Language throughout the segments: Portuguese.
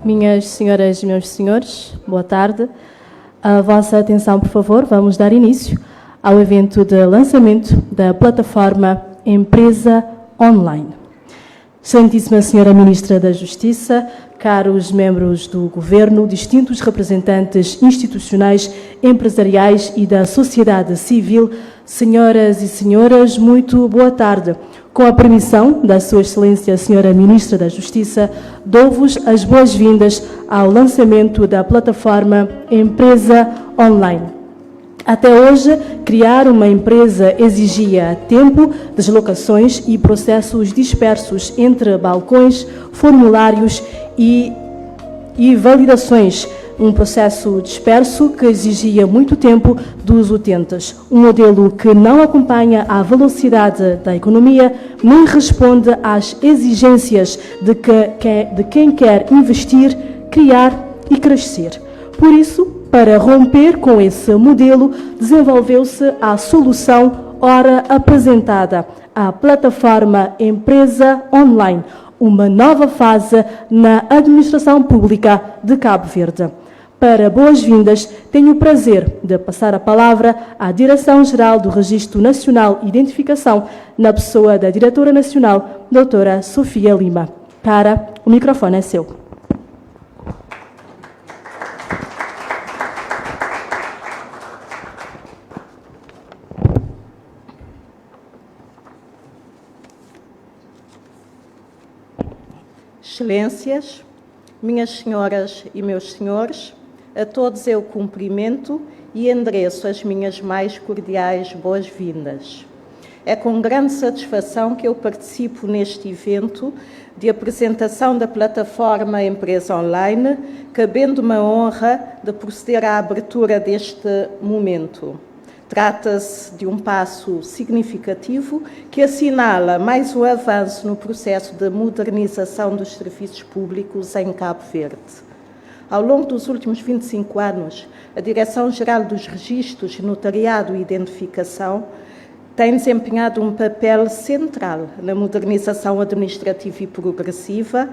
Minhas senhoras e meus senhores, boa tarde. A vossa atenção, por favor, vamos dar início ao evento de lançamento da plataforma Empresa Online. Excelentíssima Senhora Ministra da Justiça, caros membros do Governo, distintos representantes institucionais, empresariais e da sociedade civil, senhoras e senhores, muito boa tarde. Com a permissão da Sua Excelência, Senhora Ministra da Justiça, dou-vos as boas-vindas ao lançamento da plataforma Empresa Online. Até hoje, criar uma empresa exigia tempo, deslocações e processos dispersos entre balcões, formulários e validações. Um processo disperso que exigia muito tempo dos utentes. Um modelo que não acompanha a velocidade da economia nem responde às exigências de quem quer investir, criar e crescer. Por isso, para romper com esse modelo, desenvolveu-se a solução ora apresentada, a plataforma Empresa Online, uma nova fase na administração pública de Cabo Verde. Para boas-vindas, tenho o prazer de passar a palavra à Direção-Geral do Registro Nacional de Identificação, na pessoa da Diretora Nacional, doutora Sofia Lima. Cara, o microfone é seu. Excelências, minhas senhoras e meus senhores, a todos eu cumprimento e endereço as minhas mais cordiais boas-vindas. É com grande satisfação que eu participo neste evento de apresentação da plataforma Empresa Online, cabendo-me a honra de proceder à abertura deste momento. Trata-se de um passo significativo que assinala mais um avanço no processo de modernização dos serviços públicos em Cabo Verde. Ao longo dos últimos 25 anos, a Direção-Geral dos Registros, Notariado e Identificação tem desempenhado um papel central na modernização administrativa e progressiva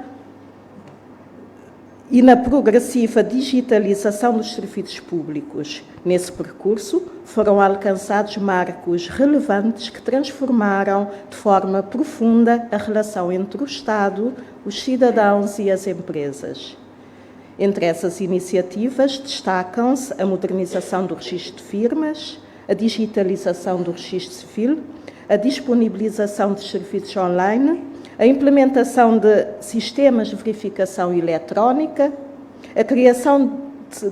e na progressiva digitalização dos serviços públicos. Nesse percurso, foram alcançados marcos relevantes que transformaram de forma profunda a relação entre o Estado, os cidadãos e as empresas. Entre essas iniciativas destacam-se a modernização do registro de firmas, a digitalização do registro civil, a disponibilização de serviços online, a implementação de sistemas de verificação eletrónica, a criação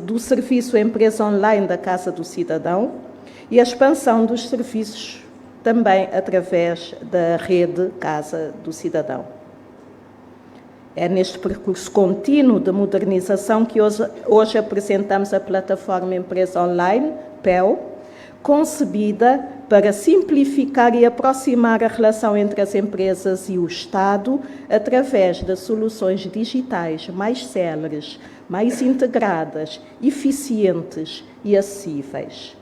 do serviço Empresa Online da Casa do Cidadão e a expansão dos serviços também através da rede Casa do Cidadão. É neste percurso contínuo de modernização que hoje apresentamos a plataforma Empresa Online, PEO, concebida para simplificar e aproximar a relação entre as empresas e o Estado através de soluções digitais mais céleres, mais integradas, eficientes e acessíveis.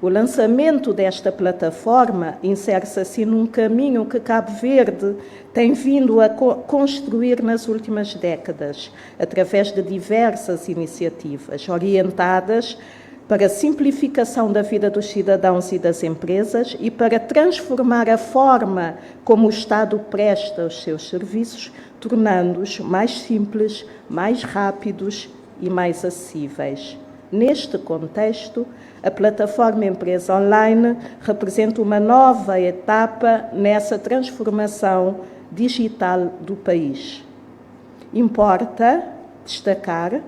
O lançamento desta plataforma insere-se assim num caminho que Cabo Verde tem vindo a construir nas últimas décadas, através de diversas iniciativas orientadas para a simplificação da vida dos cidadãos e das empresas e para transformar a forma como o Estado presta os seus serviços, tornando-os mais simples, mais rápidos e mais acessíveis. Neste contexto, a plataforma Empresa Online representa uma nova etapa nessa transformação digital do país. Importa destacar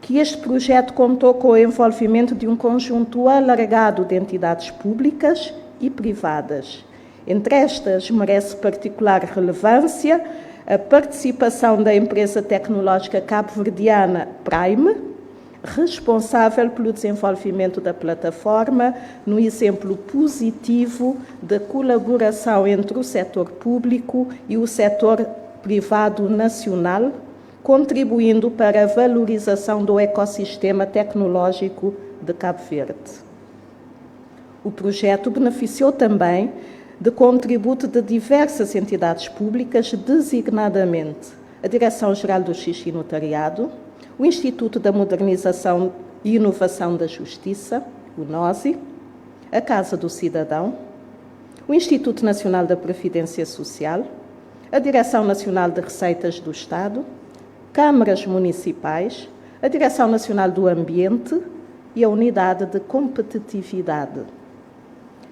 que este projeto contou com o envolvimento de um conjunto alargado de entidades públicas e privadas. Entre estas, merece particular relevância a participação da empresa tecnológica cabo-verdiana Prime, responsável pelo desenvolvimento da plataforma, no exemplo positivo da colaboração entre o setor público e o setor privado nacional, contribuindo para a valorização do ecossistema tecnológico de Cabo Verde. O projeto beneficiou também de contributo de diversas entidades públicas, designadamente a Direção-Geral do Registro e Notariado, o Instituto da Modernização e Inovação da Justiça, o NOSI, a Casa do Cidadão, o Instituto Nacional da Previdência Social, a Direção Nacional de Receitas do Estado, câmaras municipais, a Direção Nacional do Ambiente e a Unidade de Competitividade.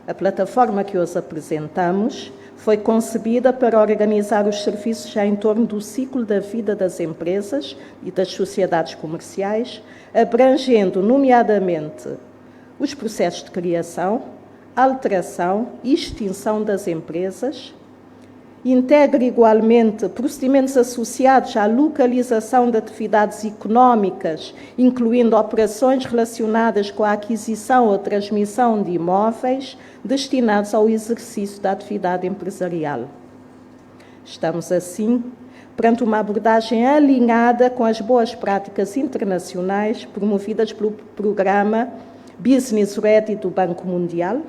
A plataforma que hoje apresentamos foi concebida para organizar os serviços já em torno do ciclo da vida das empresas e das sociedades comerciais, abrangendo, nomeadamente, os processos de criação, alteração e extinção das empresas, integra igualmente procedimentos associados à localização de atividades económicas, incluindo operações relacionadas com a aquisição ou transmissão de imóveis destinados ao exercício da atividade empresarial. Estamos, assim, perante uma abordagem alinhada com as boas práticas internacionais promovidas pelo programa Business Ready do Banco Mundial,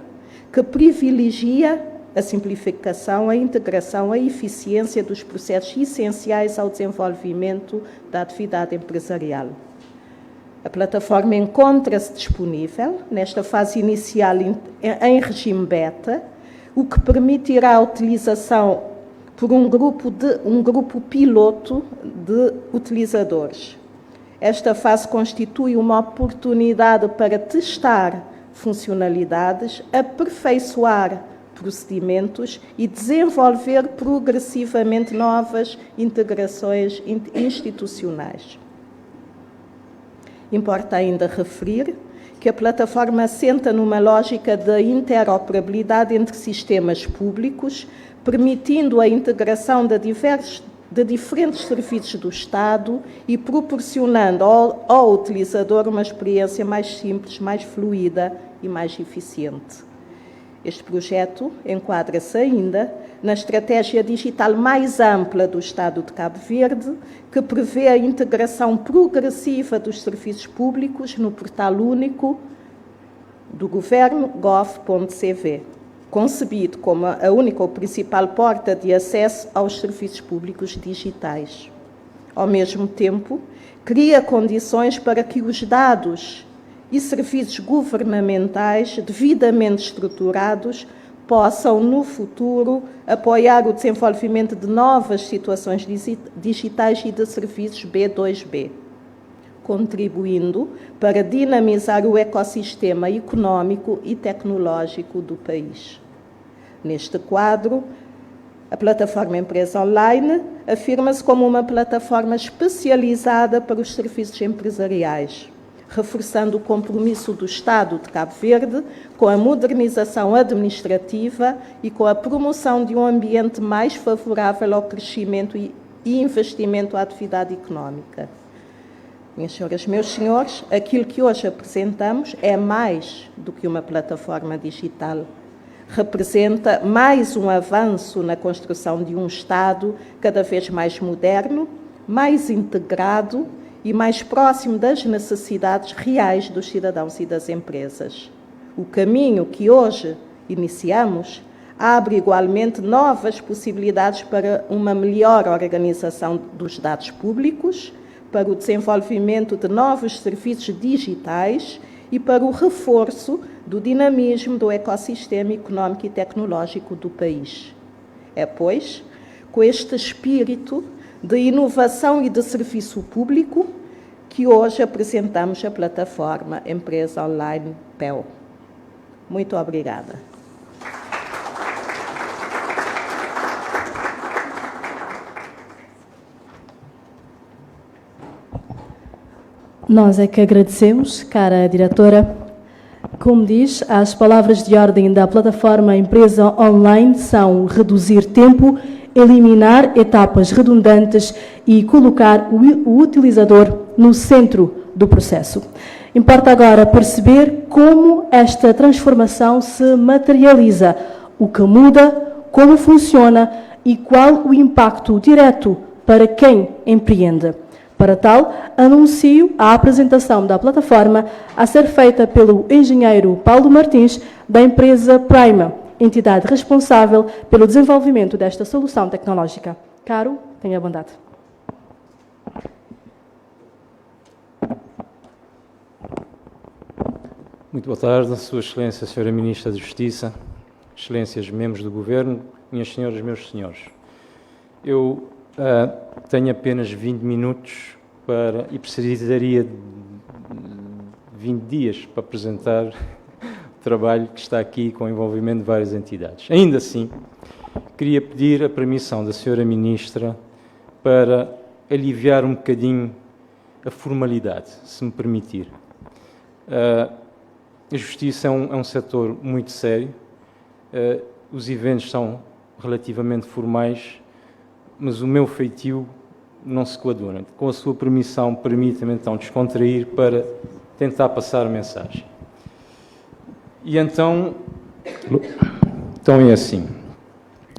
que privilegia a simplificação, a integração, a eficiência dos processos essenciais ao desenvolvimento da atividade empresarial. A plataforma encontra-se disponível, nesta fase inicial em regime beta, o que permitirá a utilização por um grupo piloto de utilizadores. Esta fase constitui uma oportunidade para testar funcionalidades, aperfeiçoar procedimentos e desenvolver progressivamente novas integrações institucionais. Importa ainda referir que a plataforma assenta numa lógica de interoperabilidade entre sistemas públicos, permitindo a integração de diferentes serviços do Estado e proporcionando ao utilizador uma experiência mais simples, mais fluida e mais eficiente. Este projeto enquadra-se ainda na estratégia digital mais ampla do Estado de Cabo Verde, que prevê a integração progressiva dos serviços públicos no portal único do Governo, gov.cv, concebido como a única ou principal porta de acesso aos serviços públicos digitais. Ao mesmo tempo, cria condições para que os dados e serviços governamentais devidamente estruturados possam, no futuro, apoiar o desenvolvimento de novas situações digitais e de serviços B2B, contribuindo para dinamizar o ecossistema económico e tecnológico do país. Neste quadro, a plataforma Empresa Online afirma-se como uma plataforma especializada para os serviços empresariais, reforçando o compromisso do Estado de Cabo Verde com a modernização administrativa e com a promoção de um ambiente mais favorável ao crescimento e investimento à atividade económica. Minhas senhoras, meus senhores, aquilo que hoje apresentamos é mais do que uma plataforma digital. Representa mais um avanço na construção de um Estado cada vez mais moderno, mais integrado e mais próximo das necessidades reais dos cidadãos e das empresas. O caminho que hoje iniciamos abre igualmente novas possibilidades para uma melhor organização dos dados públicos, para o desenvolvimento de novos serviços digitais e para o reforço do dinamismo do ecossistema económico e tecnológico do país. É, pois, com este espírito de inovação e de serviço público que hoje apresentamos a plataforma Empresa Online PEO. Muito obrigada. Nós é que agradecemos, cara diretora. Como diz, as palavras de ordem da plataforma Empresa Online são reduzir tempo, eliminar etapas redundantes e colocar o utilizador no centro do processo. Importa agora perceber como esta transformação se materializa, o que muda, como funciona e qual o impacto direto para quem empreende. Para tal, anuncio a apresentação da plataforma a ser feita pelo engenheiro Paulo Martins, da empresa Prima, entidade responsável pelo desenvolvimento desta solução tecnológica. Caro, tenha bondade. Muito boa tarde, Sua Excelência, Sra. Ministra da Justiça, Excelências, membros do Governo, minhas senhoras, meus senhores. Eu tenho apenas 20 minutos e precisaria de 20 dias para apresentar o trabalho que está aqui com o envolvimento de várias entidades. Ainda assim, queria pedir a permissão da Sra. Ministra para aliviar um bocadinho a formalidade, se me permitir. A Justiça é um setor muito sério, os eventos são relativamente formais, mas o meu feitio não se coaduna. Com a sua permissão, permita-me então descontrair para tentar passar a mensagem. E então é assim.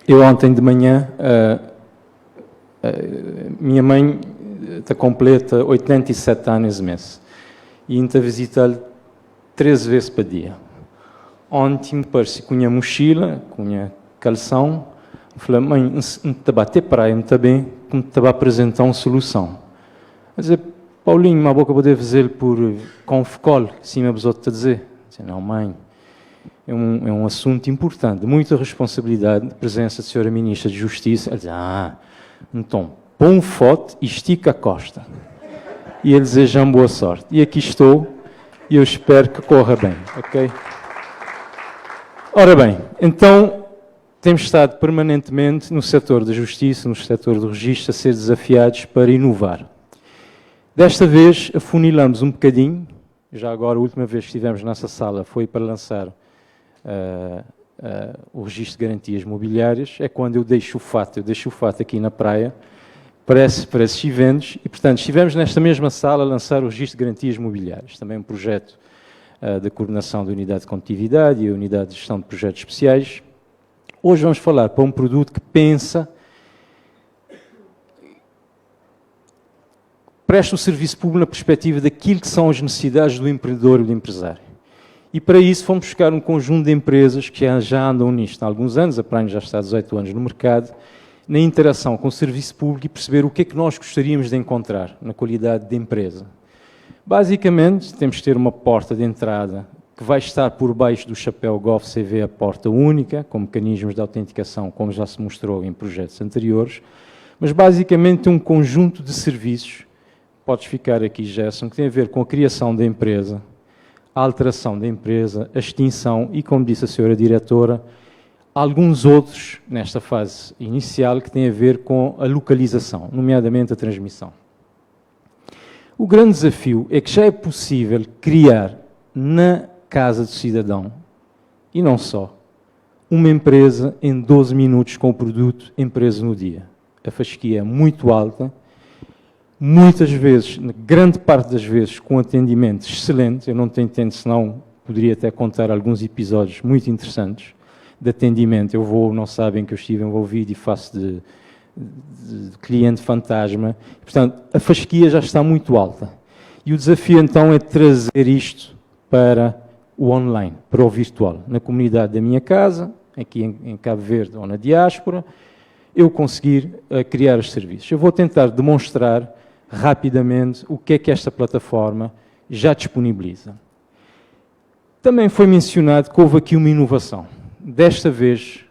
Eu ontem de manhã, minha mãe está completa 87 anos esse mês e ainda visita-lhe 13 vezes por dia. Ontem, parece com a mochila, com a calção, falei, mãe, não te bater para aí, muito bem, como te apresentar uma solução. Quer dizer, Paulinho, uma boca poder fazer por confcol, sim, mas outro a dizer. Disse, não, mãe, é um assunto importante, de muita responsabilidade, a presença da Sra. Ministra de Justiça. Ela diz, então, põe foto e estica a costa. E ele deseja boa sorte. E aqui estou, e eu espero que corra bem, ok? Ora bem, então, temos estado permanentemente no setor da justiça, no setor do registro, a ser desafiados para inovar. Desta vez, afunilamos um bocadinho, já agora a última vez que estivemos nessa sala foi para lançar o registro de garantias mobiliárias, é quando eu deixo o fato aqui na praia, para esses eventos, e portanto estivemos nesta mesma sala a lançar o registro de garantias mobiliárias, também um projeto da coordenação da unidade de condutividade e a unidade de gestão de projetos especiais. Hoje vamos falar para um produto que presta o serviço público na perspectiva daquilo que são as necessidades do empreendedor e do empresário. E para isso fomos buscar um conjunto de empresas que já andam nisto há alguns anos, a Prime já está há 18 anos no mercado, na interação com o serviço público e perceber o que é que nós gostaríamos de encontrar na qualidade de empresa. Basicamente, temos que ter uma porta de entrada que vai estar por baixo do chapéu GovCV, a porta única, com mecanismos de autenticação, como já se mostrou em projetos anteriores, mas basicamente um conjunto de serviços, podes ficar aqui, Gerson, que tem a ver com a criação da empresa, a alteração da empresa, a extinção e, como disse a senhora diretora, alguns outros, nesta fase inicial, que têm a ver com a localização, nomeadamente a transmissão. O grande desafio é que já é possível criar na casa do cidadão, e não só, uma empresa em 12 minutos com o produto Empresa no Dia. A fasquia é muito alta, muitas vezes, grande parte das vezes, com atendimento excelente. Eu não tenho tempo, senão poderia até contar alguns episódios muito interessantes de atendimento. Não sabem que eu estive envolvido e faço de cliente fantasma. Portanto, a fasquia já está muito alta. E o desafio, então, é trazer isto para o online, para o virtual. Na comunidade da minha casa, aqui em Cabo Verde ou na diáspora, eu conseguir criar os serviços. Eu vou tentar demonstrar rapidamente o que é que esta plataforma já disponibiliza. Também foi mencionado que houve aqui uma inovação. Desta vez,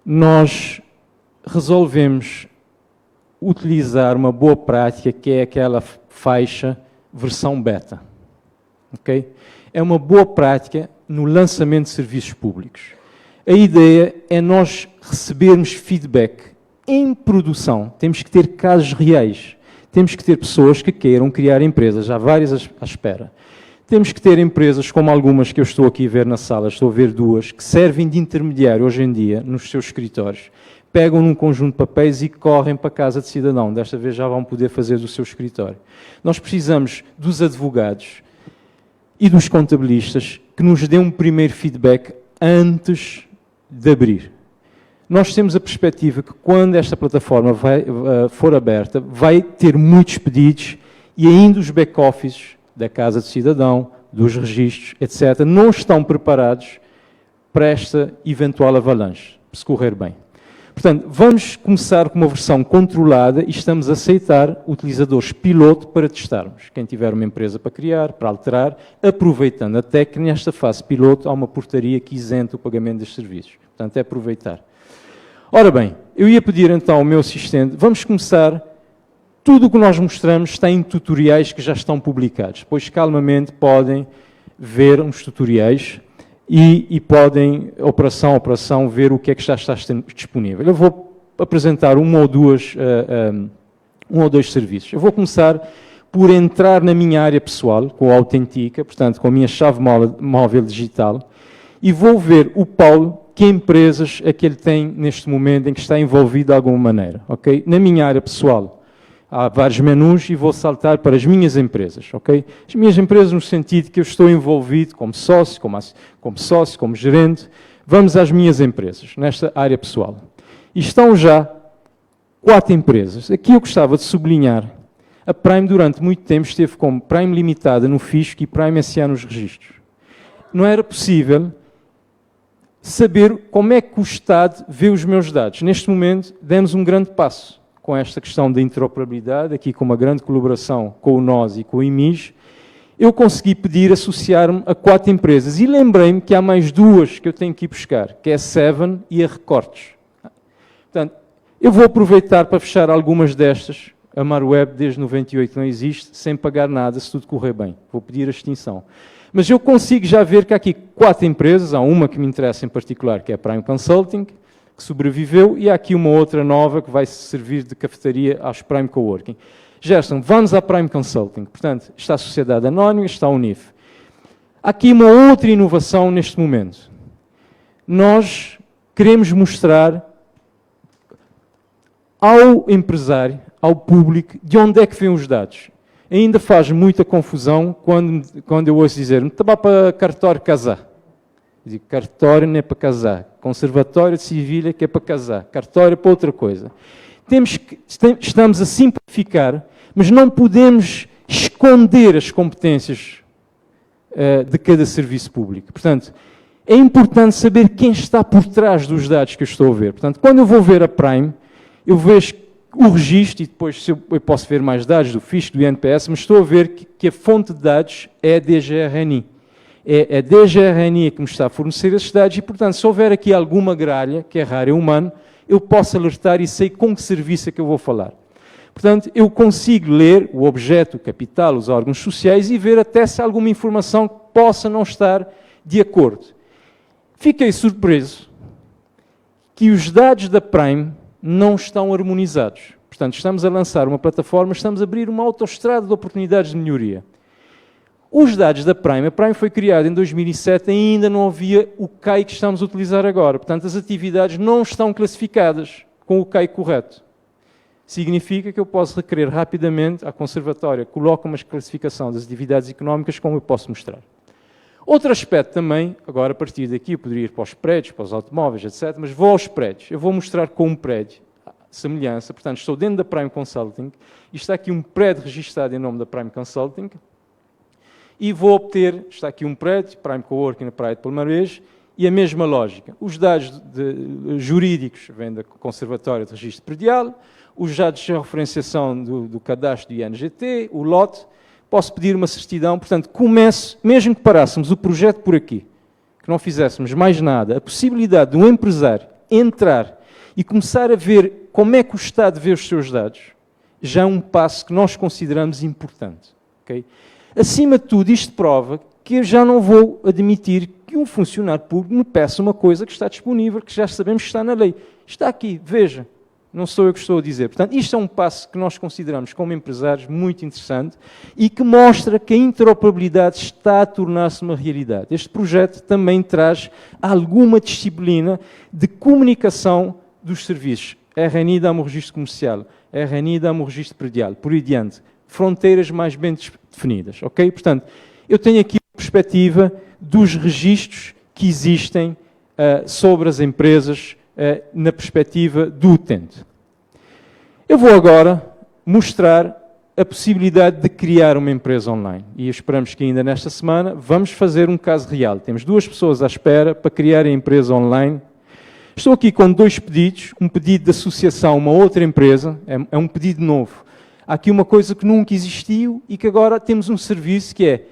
nós resolvemos utilizar uma boa prática, que é aquela faixa versão beta. Okay? É uma boa prática no lançamento de serviços públicos. A ideia é nós recebermos feedback em produção. Temos que ter casos reais. Temos que ter pessoas que queiram criar empresas, há várias à espera. Temos que ter empresas como algumas que eu estou aqui a ver na sala, estou a ver duas, que servem de intermediário hoje em dia nos seus escritórios. Pegam num conjunto de papéis e correm para a casa de cidadão. Desta vez já vão poder fazer do seu escritório. Nós precisamos dos advogados e dos contabilistas que nos dêem um primeiro feedback antes de abrir. Nós temos a perspectiva que quando esta plataforma for aberta, vai ter muitos pedidos e ainda os back-offices da Casa do Cidadão, dos registros, etc., não estão preparados para esta eventual avalanche, se correr bem. Portanto, vamos começar com uma versão controlada e estamos a aceitar utilizadores piloto para testarmos. Quem tiver uma empresa para criar, para alterar, aproveitando até que nesta fase piloto há uma portaria que isenta o pagamento dos serviços. Portanto, é aproveitar. Ora bem, eu ia pedir então ao meu assistente, vamos começar, tudo o que nós mostramos está em tutoriais que já estão publicados. Depois, calmamente, podem ver uns tutoriais e podem, operação a operação, ver o que é que já está disponível. Eu vou apresentar um ou dois serviços. Eu vou começar por entrar na minha área pessoal, com a Autentica, portanto, com a minha chave móvel digital, e vou ver o Paulo, que empresas é que ele tem neste momento em que está envolvido de alguma maneira. Okay? Na minha área pessoal, há vários menus e vou saltar para as minhas empresas. Okay? As minhas empresas no sentido que eu estou envolvido como sócio, como gerente. Vamos às minhas empresas, nesta área pessoal. E estão já 4 empresas. Aqui eu gostava de sublinhar. A Prime, durante muito tempo, esteve como Prime Limitada no fisco e Prime SA nos registros. Não era possível saber como é que o Estado vê os meus dados. Neste momento, demos um grande passo com esta questão da interoperabilidade, aqui com uma grande colaboração com o NOS e com o IMIS. Eu consegui pedir associar-me a 4 empresas e lembrei-me que há mais 2 que eu tenho que ir buscar, que é a Seven e a Recortes. Portanto, eu vou aproveitar para fechar algumas destas. A Marweb, desde 98, não existe, sem pagar nada, se tudo correr bem. Vou pedir a extinção. Mas eu consigo já ver que há aqui 4 empresas, há uma que me interessa em particular, que é a Prime Consulting, que sobreviveu, e há aqui uma outra nova que vai servir de cafetaria aos Prime Coworking. Gerson, vamos à Prime Consulting. Portanto, está a Sociedade Anónima, está a Unif. Há aqui uma outra inovação neste momento. Nós queremos mostrar ao empresário, ao público, de onde é que vêm os dados. Ainda faz muita confusão quando eu ouço dizer estava para cartório casar. Eu digo, cartório não é para casar. Conservatório de Civil é que é para casar. Cartório é para outra coisa. Estamos a simplificar, mas não podemos esconder as competências de cada serviço público. Portanto, é importante saber quem está por trás dos dados que eu estou a ver. Portanto, quando eu vou ver a Prime, eu vejo o registro, e depois eu posso ver mais dados do fisco, do INPS, mas estou a ver que a fonte de dados é a DGRNI. É a DGRNI que me está a fornecer esses dados e, portanto, se houver aqui alguma gralha, que é rara, é humano, eu posso alertar e sei com que serviço é que eu vou falar. Portanto, eu consigo ler o objeto, o capital, os órgãos sociais e ver até se há alguma informação que possa não estar de acordo. Fiquei surpreso que os dados da Prime não estão harmonizados. Portanto, estamos a lançar uma plataforma, estamos a abrir uma autoestrada de oportunidades de melhoria. Os dados da Prime, a Prime foi criada em 2007, ainda não havia o CAI que estamos a utilizar agora. Portanto, as atividades não estão classificadas com o CAI correto. Significa que eu posso requerer rapidamente à Conservatória, coloca uma classificação das atividades económicas, como eu posso mostrar. Outro aspecto também, agora a partir daqui eu poderia ir para os prédios, para os automóveis, etc., mas vou aos prédios. Eu vou mostrar com um prédio semelhança, portanto estou dentro da Prime Consulting, e está aqui um prédio registado em nome da Prime Consulting, e vou obter, está aqui um prédio, Prime Coworking na Praia de Palmares, e a mesma lógica. Os dados jurídicos vêm da Conservatória de Registro Predial, os dados de referenciação do cadastro do INGT, o lote. Posso pedir uma certidão, portanto, começo, mesmo que parássemos o projeto por aqui, que não fizéssemos mais nada, a possibilidade de um empresário entrar e começar a ver como é que o Estado vê os seus dados, já é um passo que nós consideramos importante. Okay? Acima de tudo, isto prova que eu já não vou admitir que um funcionário público me peça uma coisa que está disponível, que já sabemos que está na lei. Está aqui, veja. Não sou eu que estou a dizer. Portanto, isto é um passo que nós consideramos como empresários muito interessante e que mostra que a interoperabilidade está a tornar-se uma realidade. Este projeto também traz alguma disciplina de comunicação dos serviços. A RNI dá-me o registro comercial, a RNI dá-me o registro predial, por aí adiante. Fronteiras mais bem definidas. Ok? Portanto, eu tenho aqui a perspectiva dos registros que existem sobre as empresas na perspectiva do utente. Eu vou agora mostrar a possibilidade de criar uma empresa online. E esperamos que ainda nesta semana vamos fazer um caso real. Temos 2 pessoas à espera para criar a empresa online. Estou aqui com 2 pedidos, um pedido de associação a uma outra empresa, é um pedido novo. Há aqui uma coisa que nunca existiu e que agora temos um serviço que é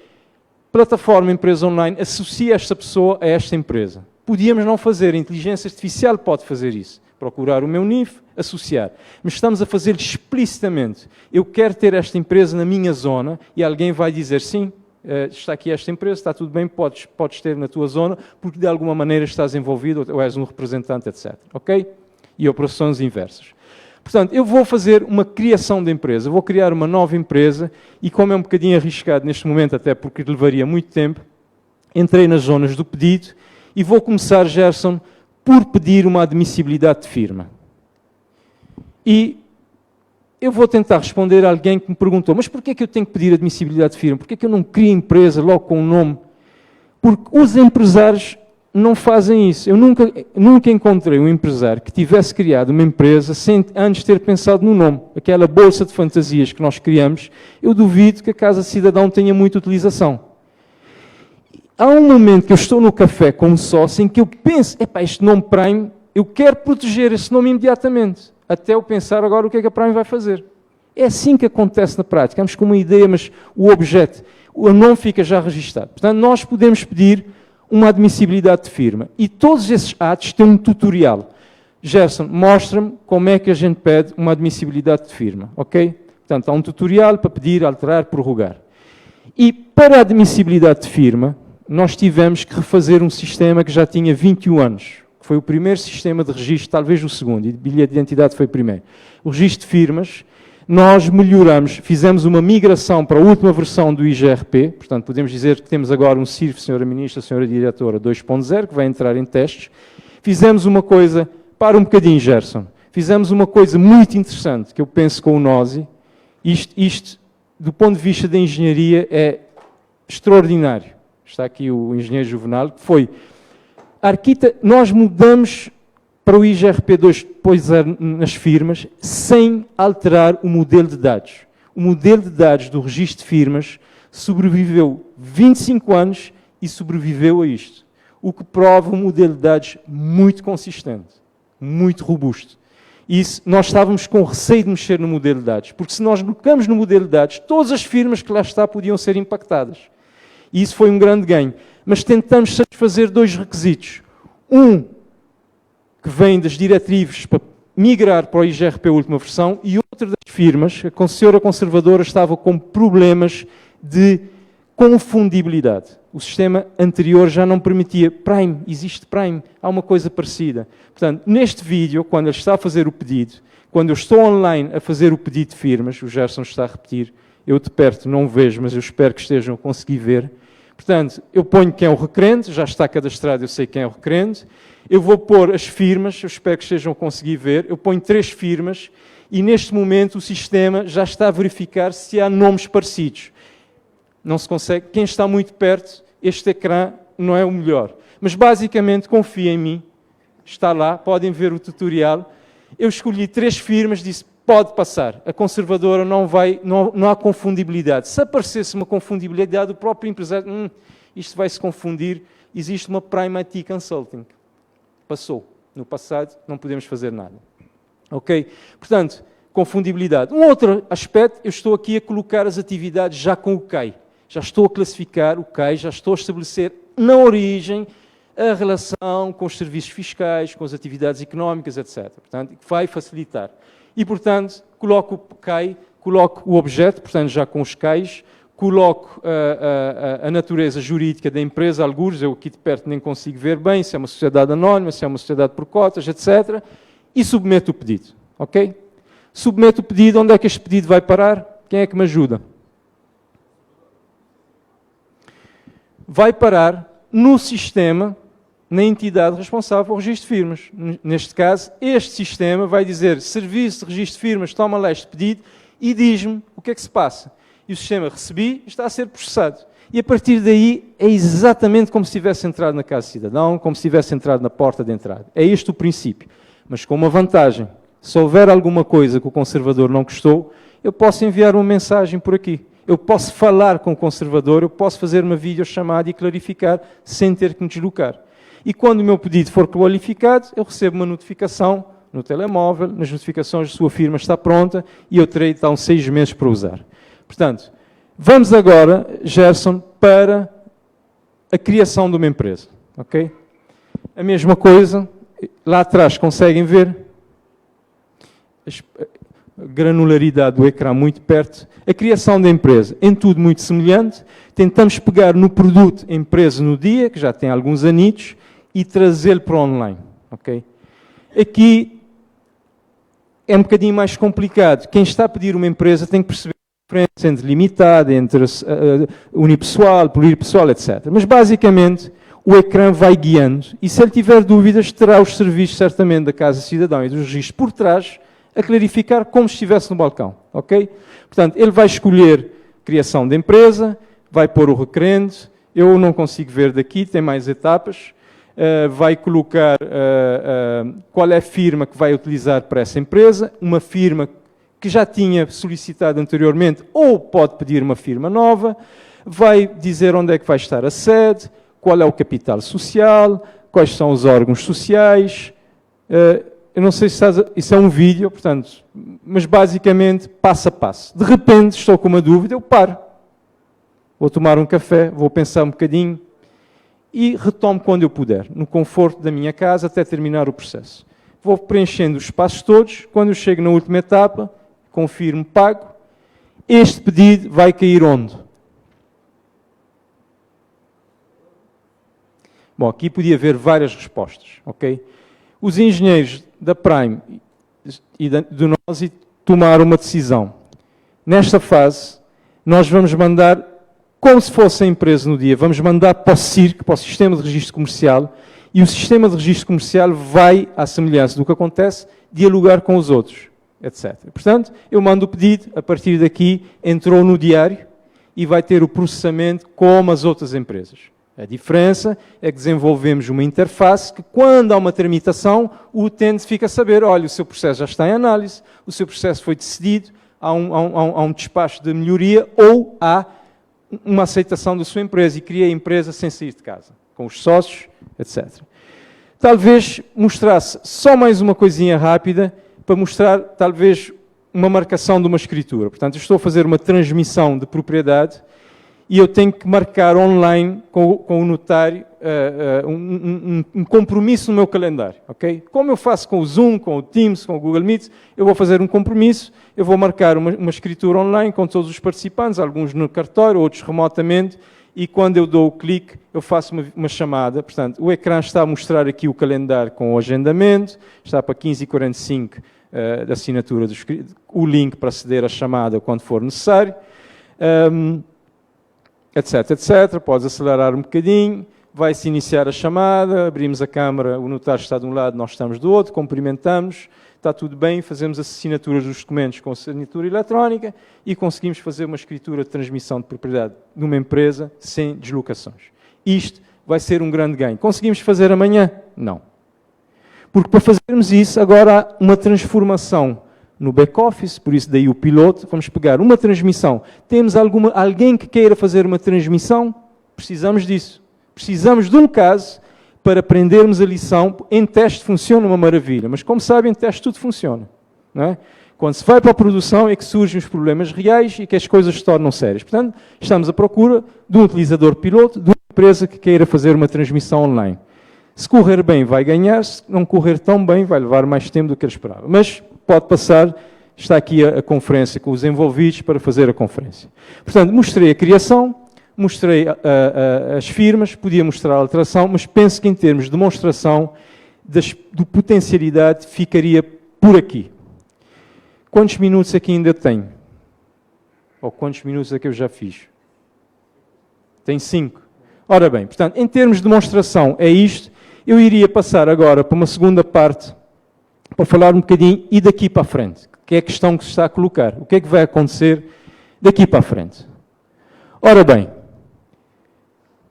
plataforma empresa online, associa esta pessoa a esta empresa. Podíamos não fazer, a inteligência artificial pode fazer isso. Procurar o meu NIF, associar. Mas estamos a fazer explicitamente. Eu quero ter esta empresa na minha zona e alguém vai dizer sim, está aqui esta empresa, está tudo bem, podes ter na tua zona, porque de alguma maneira estás envolvido ou és um representante, etc. Ok? E operações inversas. Portanto, eu vou fazer uma criação de empresa, vou criar uma nova empresa e, como é um bocadinho arriscado neste momento, até porque levaria muito tempo, entrei nas zonas do pedido e vou começar, Gerson, por pedir uma admissibilidade de firma. E eu vou tentar responder a alguém que me perguntou, mas porquê é que eu tenho que pedir admissibilidade de firma? Porquê é que eu não crio empresa logo com um nome? Porque os empresários não fazem isso. Eu nunca encontrei um empresário que tivesse criado uma empresa sem antes ter pensado no nome. Aquela bolsa de fantasias que nós criamos, eu duvido que a Casa Cidadão tenha muita utilização. Há um momento que eu estou no café com um sócio em que eu penso, este nome Prime, eu quero proteger esse nome imediatamente, até eu pensar agora o que é que a Prime vai fazer. É assim que acontece na prática. Vamos com uma ideia, mas o objeto, o nome fica já registado. Portanto, nós podemos pedir uma admissibilidade de firma. E todos esses atos têm um tutorial. Gerson, mostra-me como é que a gente pede uma admissibilidade de firma, ok? Portanto, há um tutorial para pedir, alterar, prorrogar. E para a admissibilidade de firma, nós tivemos que refazer um sistema que já tinha 21 anos, que foi o primeiro sistema de registro, talvez o segundo, e de bilhete de identidade foi o primeiro. O registro de firmas, nós melhoramos, fizemos uma migração para a última versão do IGRP, portanto, podemos dizer que temos agora um CIRF, Sra. Ministra, Sra. Diretora 2.0, que vai entrar em testes. Fizemos uma coisa, para um bocadinho, Gerson, fizemos uma coisa muito interessante, que eu penso com o NOSI, isto do ponto de vista da engenharia, é extraordinário. Está aqui o engenheiro Juvenal, que foi, nós mudamos para o IGRP 2.0 nas firmas, sem alterar o modelo de dados. O modelo de dados do registro de firmas sobreviveu 25 anos e sobreviveu a isto. O que prova um modelo de dados muito consistente, muito robusto. Isso, nós estávamos com receio de mexer no modelo de dados, porque se nós colocamos no modelo de dados, todas as firmas que lá está podiam ser impactadas. E isso foi um grande ganho. Mas tentamos satisfazer 2 requisitos. Um, que vem das diretrizes para migrar para o IGRP última versão, e outra das firmas, a senhora conservadora estava com problemas de confundibilidade. O sistema anterior já não permitia. Prime, existe Prime, há uma coisa parecida. Portanto, neste vídeo, quando ele está a fazer o pedido, quando eu estou online a fazer o pedido de firmas, o Gerson está a repetir, eu de perto não vejo, mas eu espero que estejam a conseguir ver. Portanto, eu ponho quem é o requerente, já está cadastrado, eu sei quem é o requerente. Eu vou pôr as firmas, eu espero que estejam a conseguir ver. Eu ponho 3 firmas e, neste momento, o sistema já está a verificar se há nomes parecidos. Não se consegue. Quem está muito perto, este ecrã não é o melhor. Mas, basicamente, confia em mim. Está lá, podem ver o tutorial. Eu escolhi 3 firmas, disse, pode passar. A conservadora não há confundibilidade. Se aparecesse uma confundibilidade, o próprio empresário, isto vai se confundir, existe uma Prime IT Consulting. Passou. No passado, não podemos fazer nada. Ok? Portanto, confundibilidade. Um outro aspecto, eu estou aqui a colocar as atividades já com o CAI. Já estou a classificar o CAI, já estou a estabelecer na origem a relação com os serviços fiscais, com as atividades económicas, etc. Portanto, vai facilitar. E, portanto, coloco o CAI, coloco o objeto, portanto, já com os CAIs, coloco a natureza jurídica da empresa, algures, eu aqui de perto nem consigo ver bem, se é uma sociedade anónima, se é uma sociedade por cotas, etc. E submeto o pedido, ok? Submeto o pedido, onde é que este pedido vai parar? Quem é que me ajuda? Vai parar no sistema, na entidade responsável pelo registro de firmas. Neste caso, este sistema vai dizer, serviço de registro de firmas, toma lá este pedido e diz-me o que é que se passa. E o sistema recebi, está a ser processado. E a partir daí é exatamente como se tivesse entrado na Casa Cidadão, como se tivesse entrado na porta de entrada. É este o princípio. Mas com uma vantagem. Se houver alguma coisa que o conservador não gostou, eu posso enviar uma mensagem por aqui. Eu posso falar com o conservador, eu posso fazer uma videochamada e clarificar sem ter que me deslocar. E quando o meu pedido for qualificado, eu recebo uma notificação no telemóvel, nas notificações de sua firma está pronta e eu terei então 6 meses para usar. Portanto, vamos agora, Gerson, para a criação de uma empresa. Ok? A mesma coisa, lá atrás conseguem ver a granularidade do ecrã muito perto. A criação da empresa, em tudo muito semelhante. Tentamos pegar no produto empresa no dia, que já tem alguns anitos, e trazê-lo para o online. Okay? Aqui é um bocadinho mais complicado. Quem está a pedir uma empresa tem que perceber a diferença entre limitada, entre unipessoal, pluripessoal, etc. Mas, basicamente, o ecrã vai guiando e, se ele tiver dúvidas, terá os serviços, certamente, da Casa Cidadão e dos registros por trás, a clarificar como se estivesse no balcão. Ok? Portanto, ele vai escolher criação de empresa, vai pôr o requerendo, eu não consigo ver daqui, tem mais etapas, vai colocar qual é a firma que vai utilizar para essa empresa, uma firma que já tinha solicitado anteriormente, ou pode pedir uma firma nova, vai dizer onde é que vai estar a sede, qual é o capital social, quais são os órgãos sociais. Eu não sei se isso é um vídeo, portanto, mas basicamente, passo a passo. De repente, estou com uma dúvida, eu paro. Vou tomar um café, vou pensar um bocadinho e retomo quando eu puder, no conforto da minha casa, até terminar o processo. Vou preenchendo os passos todos, quando eu chego na última etapa, confirmo, pago. Este pedido vai cair onde? Bom, aqui podia haver várias respostas, ok? Os engenheiros da Prime e de nós tomaram uma decisão. Nesta fase, nós vamos mandar, como se fosse a empresa no dia, vamos mandar para o CIRC, para o Sistema de Registro Comercial, e o Sistema de Registro Comercial vai, à semelhança do que acontece, dialogar com os outros, etc. Portanto, eu mando o pedido, a partir daqui entrou no diário e vai ter o processamento como as outras empresas. A diferença é que desenvolvemos uma interface que, quando há uma tramitação, o utente fica a saber, olha, o seu processo já está em análise, o seu processo foi decidido, há um despacho de melhoria ou há uma aceitação da sua empresa e cria a empresa sem sair de casa, com os sócios, etc. Talvez mostrasse só mais uma coisinha rápida para mostrar, talvez, uma marcação de uma escritura. Portanto, eu estou a fazer uma transmissão de propriedade e eu tenho que marcar online com o notário um compromisso no meu calendário. Okay? Como eu faço com o Zoom, com o Teams, com o Google Meet, eu vou fazer um compromisso, eu vou marcar uma escritura online com todos os participantes, alguns no cartório, outros remotamente, e quando eu dou o clique, eu faço uma chamada. Portanto, o ecrã está a mostrar aqui o calendário com o agendamento, está para 15h45 da assinatura, o link para aceder à chamada quando for necessário. Etc, etc, podes acelerar um bocadinho, vai-se iniciar a chamada, abrimos a câmara, o notário está de um lado, nós estamos do outro, cumprimentamos, está tudo bem, fazemos as assinaturas dos documentos com assinatura eletrónica e conseguimos fazer uma escritura de transmissão de propriedade numa empresa sem deslocações. Isto vai ser um grande ganho. Conseguimos fazer amanhã? Não. Porque para fazermos isso, agora há uma transformação no back-office, por isso daí o piloto, vamos pegar uma transmissão. Temos alguém que queira fazer uma transmissão? Precisamos disso. Precisamos de um caso para aprendermos a lição. Em teste funciona uma maravilha, mas como sabem, em teste tudo funciona. Não é? Quando se vai para a produção é que surgem os problemas reais e que as coisas se tornam sérias. Portanto, estamos à procura de um utilizador piloto, de uma empresa que queira fazer uma transmissão online. Se correr bem, vai ganhar. Se não correr tão bem, vai levar mais tempo do que ele esperava. Mas pode passar, está aqui a conferência com os envolvidos para fazer a conferência. Portanto, mostrei a criação, mostrei as firmas, podia mostrar a alteração, mas penso que em termos de demonstração de potencialidade ficaria por aqui. Quantos minutos aqui ainda tenho? Ou quantos minutos é que eu já fiz? Tem 5. Ora bem, portanto, em termos de demonstração é isto. Eu iria passar agora para uma segunda parte, para falar um bocadinho e daqui para a frente, que é a questão que se está a colocar. O que é que vai acontecer daqui para a frente? Ora bem,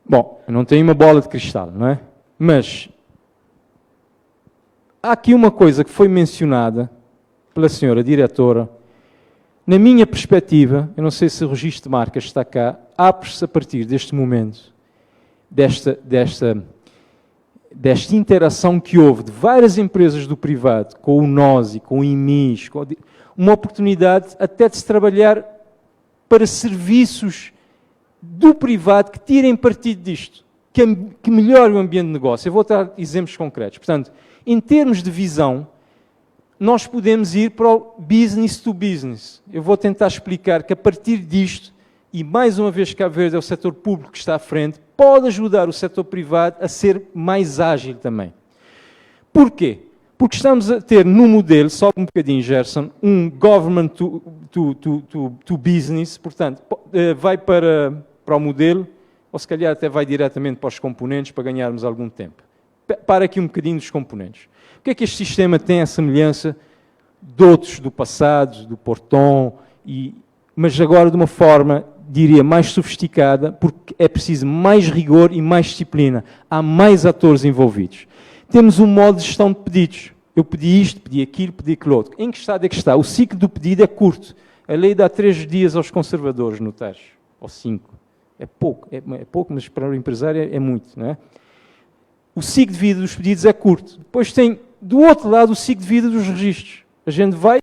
bom, eu não tenho uma bola de cristal, não é? Mas há aqui uma coisa que foi mencionada pela senhora diretora. Na minha perspectiva, eu não sei se o registro de marcas está cá, abre-se a partir deste momento, desta interação que houve de várias empresas do privado, com o NOSI, com o IMIS, uma oportunidade até de se trabalhar para serviços do privado que tirem partido disto, que melhorem o ambiente de negócio. Eu vou dar exemplos concretos. Portanto, em termos de visão, nós podemos ir para o business to business. Eu vou tentar explicar que a partir disto, e mais uma vez Cabo Verde é o setor público que está à frente, pode ajudar o setor privado a ser mais ágil também. Porquê? Porque estamos a ter no modelo, só um bocadinho, Gerson, um government to business, portanto, vai para o modelo, ou se calhar até vai diretamente para os componentes para ganharmos algum tempo. Para aqui um bocadinho dos componentes. O que é que este sistema tem a semelhança de outros do passado, do Porton, mas agora de uma forma, diria, mais sofisticada, porque é preciso mais rigor e mais disciplina. Há mais atores envolvidos. Temos um modo de gestão de pedidos. Eu pedi isto, pedi aquilo, pedi aquilo outro. Em que estado é que está? O ciclo do pedido é curto. A lei dá 3 dias aos conservadores notários, ou 5. É pouco, mas para o empresário é muito, não é? O ciclo de vida dos pedidos é curto. Depois tem, do outro lado, o ciclo de vida dos registros. A gente vai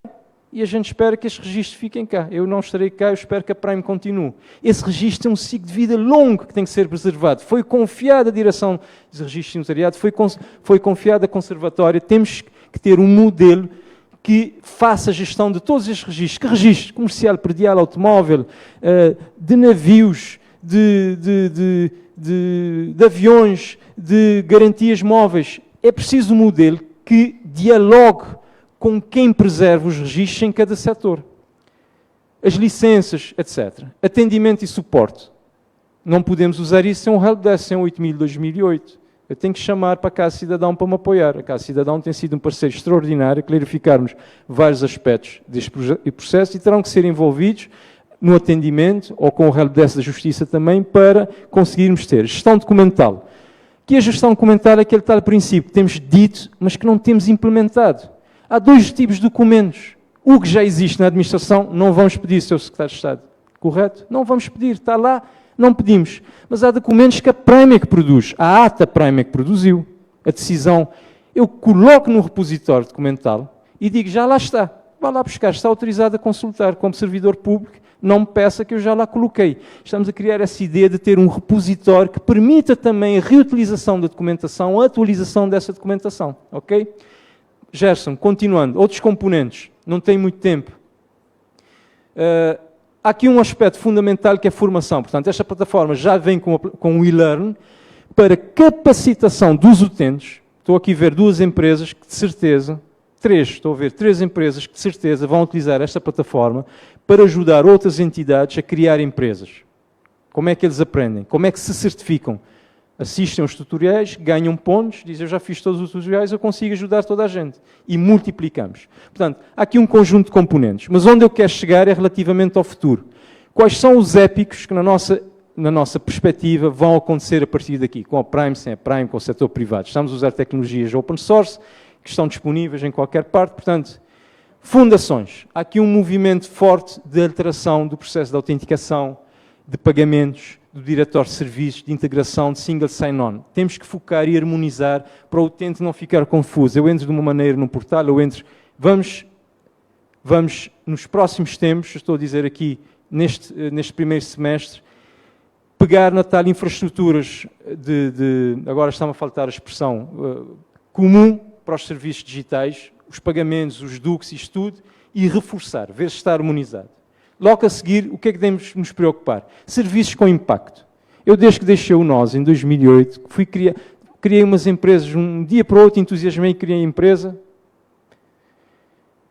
e a gente espera que estes registros fiquem cá. Eu não estarei cá, eu espero que a Prime continue. Esse registro tem um ciclo de vida longo que tem que ser preservado. Foi confiado à direção dos registros de notariado, foi confiado à conservatória. Temos que ter um modelo que faça a gestão de todos estes registros. Que registro? Comercial, predial, automóvel, de navios, de aviões, de garantias móveis. É preciso um modelo que dialogue com quem preserva os registros em cada setor. As licenças, etc. Atendimento e suporte. Não podemos usar isso sem um helpdesk, sem um 8000 de 2008. Eu tenho que chamar para a Casa Cidadão para me apoiar. A Casa Cidadão tem sido um parceiro extraordinário, clarificarmos vários aspectos deste processo e terão que ser envolvidos no atendimento, ou com o helpdesk da Justiça também, para conseguirmos ter gestão documental. Que a gestão documental é aquele tal princípio que temos dito, mas que não temos implementado. Há 2 tipos de documentos. O que já existe na administração, não vamos pedir, Sr. Secretário de Estado. Correto? Não vamos pedir. Está lá, não pedimos. Mas há documentos que a Prime é que produz. A ata Prime é que produziu. A decisão. Eu coloco no repositório documental e digo, já lá está. Vá lá buscar. Está autorizado a consultar como servidor público. Não me peça que eu já lá coloquei. Estamos a criar essa ideia de ter um repositório que permita também a reutilização da documentação, a atualização dessa documentação. Ok? Gerson, continuando. Outros componentes. Não tem muito tempo. Há aqui um aspecto fundamental que é a formação. Portanto, esta plataforma já vem com o e-learn para capacitação dos utentes. Estou aqui a ver 2 empresas que de certeza, 3, estou a ver 3 empresas que de certeza vão utilizar esta plataforma para ajudar outras entidades a criar empresas. Como é que eles aprendem? Como é que se certificam? Assistem aos tutoriais, ganham pontos, dizem, eu já fiz todos os tutoriais, eu consigo ajudar toda a gente. E multiplicamos. Portanto, há aqui um conjunto de componentes. Mas onde eu quero chegar é relativamente ao futuro. Quais são os épicos que, na nossa perspectiva, vão acontecer a partir daqui? Com a Prime, sem a Prime, com o setor privado. Estamos a usar tecnologias open source, que estão disponíveis em qualquer parte. Portanto, fundações. Há aqui um movimento forte de alteração do processo de autenticação, de pagamentos, do diretório de serviços, de integração, de single sign-on. Temos que focar e harmonizar para o utente não ficar confuso. Eu entro de uma maneira no portal, eu entro... Vamos nos próximos tempos, estou a dizer aqui, neste primeiro semestre, pegar na tal infraestruturas agora está-me a faltar a expressão, comum para os serviços digitais, os pagamentos, os DUCs, isto tudo, e reforçar, ver se está harmonizado. Logo a seguir, o que é que devemos nos preocupar? Serviços com impacto. Eu, desde que deixei o NOS, em 2008, criei umas empresas, um dia para o outro, entusiasmei e criei a empresa.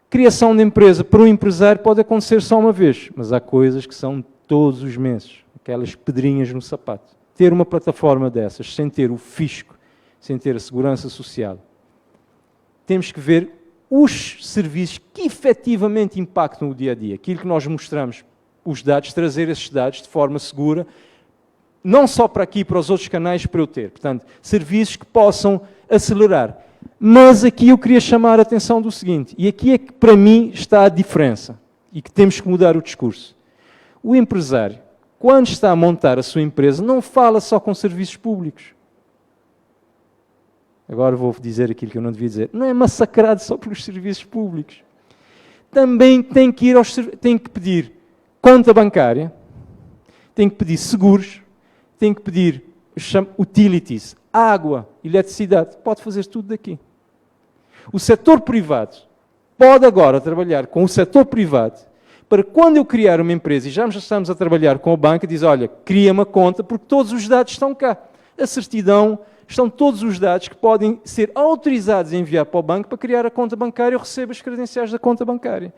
Criação de empresa para um empresário pode acontecer só uma vez, mas há coisas que são todos os meses, aquelas pedrinhas no sapato. Ter uma plataforma dessas, sem ter o fisco, sem ter a segurança social, temos que ver os serviços que efetivamente impactam o dia-a-dia. Aquilo que nós mostramos, os dados, trazer esses dados de forma segura, não só para aqui, para os outros canais, para eu ter. Portanto, serviços que possam acelerar. Mas aqui eu queria chamar a atenção do seguinte, e aqui é que para mim está a diferença, e que temos que mudar o discurso. O empresário, quando está a montar a sua empresa, não fala só com serviços públicos. agora vou dizer aquilo que eu não devia dizer, não é massacrado só pelos serviços públicos. Também tem que pedir conta bancária, tem que pedir seguros, tem que pedir utilities, água, eletricidade, pode fazer tudo daqui. O setor privado pode agora trabalhar com o setor privado para quando eu criar uma empresa, e já estamos a trabalhar com a banca, diz, olha, cria uma conta, porque todos os dados estão cá. A certidão, estão todos os dados que podem ser autorizados a enviar para o banco para criar a conta bancária, eu recebo as credenciais da conta bancária.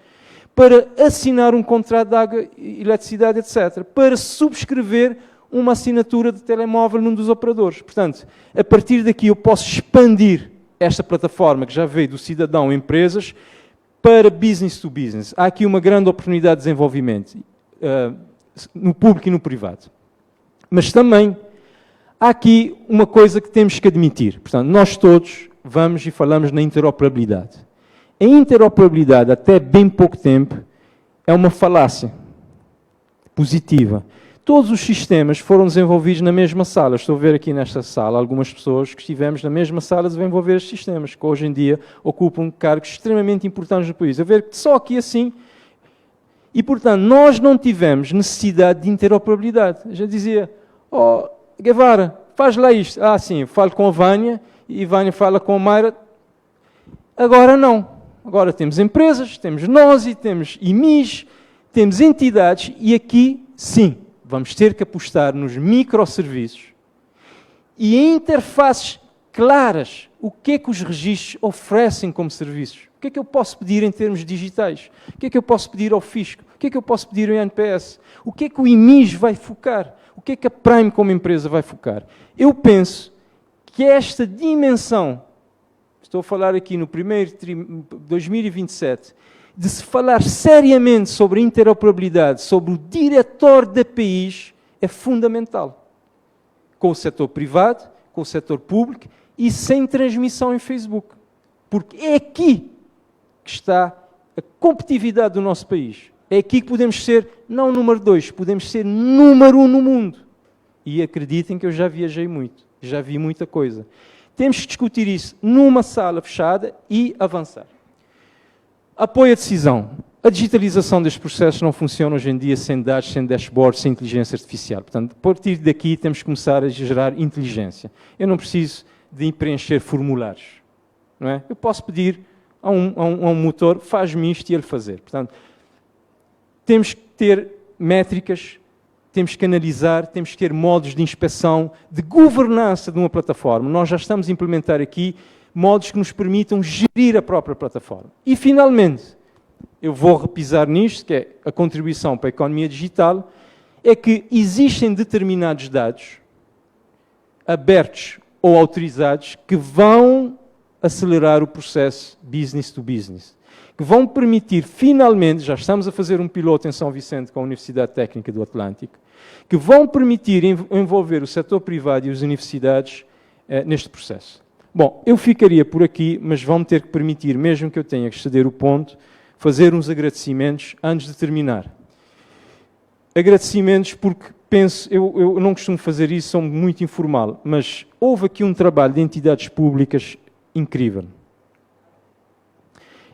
Para assinar um contrato de água, eletricidade, etc. Para subscrever uma assinatura de telemóvel num dos operadores. Portanto, a partir daqui eu posso expandir esta plataforma que já veio do cidadão empresas para business to business. Há aqui uma grande oportunidade de desenvolvimento no público e no privado. Mas também há aqui uma coisa que temos que admitir. Portanto, nós todos vamos e falamos na interoperabilidade. A interoperabilidade, até bem pouco tempo, é uma falácia positiva. Todos os sistemas foram desenvolvidos na mesma sala. Estou a ver aqui nesta sala algumas pessoas que estivemos na mesma sala a desenvolver estes sistemas, que hoje em dia ocupam cargos extremamente importantes no país. A ver só aqui assim. E, portanto, nós não tivemos necessidade de interoperabilidade. Eu já dizia, Guevara, faz lá isto. Ah, sim, falo com a Vânia e Vânia fala com a Mayra. Agora não. Agora temos empresas, temos NOSI, temos IMIs, temos entidades e aqui, sim, vamos ter que apostar nos microserviços e em interfaces claras. O que é que os registros oferecem como serviços? O que é que eu posso pedir em termos digitais? O que é que eu posso pedir ao fisco? O que é que eu posso pedir ao NPS? O que é que o IMIS vai focar? O que é que a Prime como empresa vai focar? Eu penso que esta dimensão, estou a falar aqui no primeiro 2027, de se falar seriamente sobre interoperabilidade, sobre o diretor de APIs, é fundamental. Com o setor privado, com o setor público e sem transmissão em Facebook. Porque é aqui que está a competitividade do nosso país. É aqui que podemos ser, não número 2, podemos ser número 1 no mundo. E acreditem que eu já viajei muito, já vi muita coisa. Temos que discutir isso numa sala fechada e avançar. Apoio à decisão. A digitalização destes processos não funciona hoje em dia sem dados, sem dashboards, sem inteligência artificial. Portanto, a partir daqui temos que começar a gerar inteligência. Eu não preciso de preencher formulários. Não é? Eu posso pedir a um motor, faz-me isto e ele fazer. Portanto, temos que ter métricas, temos que analisar, temos que ter modos de inspeção, de governança de uma plataforma. Nós já estamos a implementar aqui modos que nos permitam gerir a própria plataforma. E, finalmente, eu vou repisar nisto, que é a contribuição para a economia digital, é que existem determinados dados abertos ou autorizados que vão acelerar o processo business to business, que vão permitir, finalmente, já estamos a fazer um piloto em São Vicente com a Universidade Técnica do Atlântico, que vão permitir envolver o setor privado e as universidades neste processo. Bom, eu ficaria por aqui, mas vão ter que permitir, mesmo que eu tenha que exceder o ponto, fazer uns agradecimentos antes de terminar. Agradecimentos porque penso, eu não costumo fazer isso, sou muito informal, mas houve aqui um trabalho de entidades públicas incrível.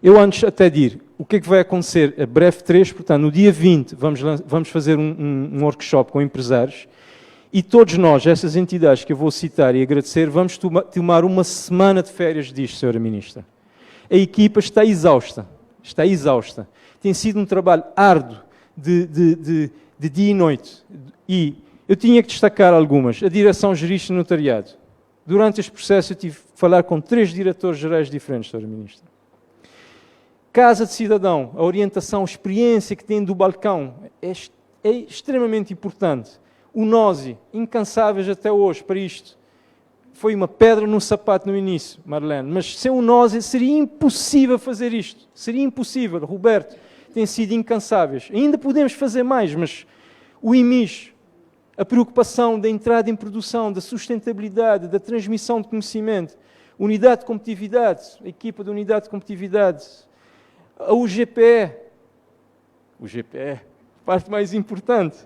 Eu antes até dir, o que é que vai acontecer a breve 3, portanto, no dia 20, vamos fazer um workshop com empresários, e todos nós, essas entidades que eu vou citar e agradecer, vamos tomar uma semana de férias disto, Sra. Ministra. A equipa está exausta. Tem sido um trabalho árduo de dia e noite. E eu tinha que destacar algumas. A direção gerista e notariado. Durante este processo eu tive que falar com 3 diretores gerais diferentes, Sra. Ministra. Casa de cidadão, a orientação, a experiência que tem do balcão é extremamente importante. O NOSI, incansáveis até hoje para isto. Foi uma pedra no sapato no início, Marlene, mas sem o NOSI seria impossível fazer isto. Seria impossível. Roberto, tem sido incansáveis. Ainda podemos fazer mais, mas o IMIS, a preocupação da entrada em produção, da sustentabilidade, da transmissão de conhecimento, unidade de competitividade, a equipa da unidade de competitividade, a UGPE, parte mais importante,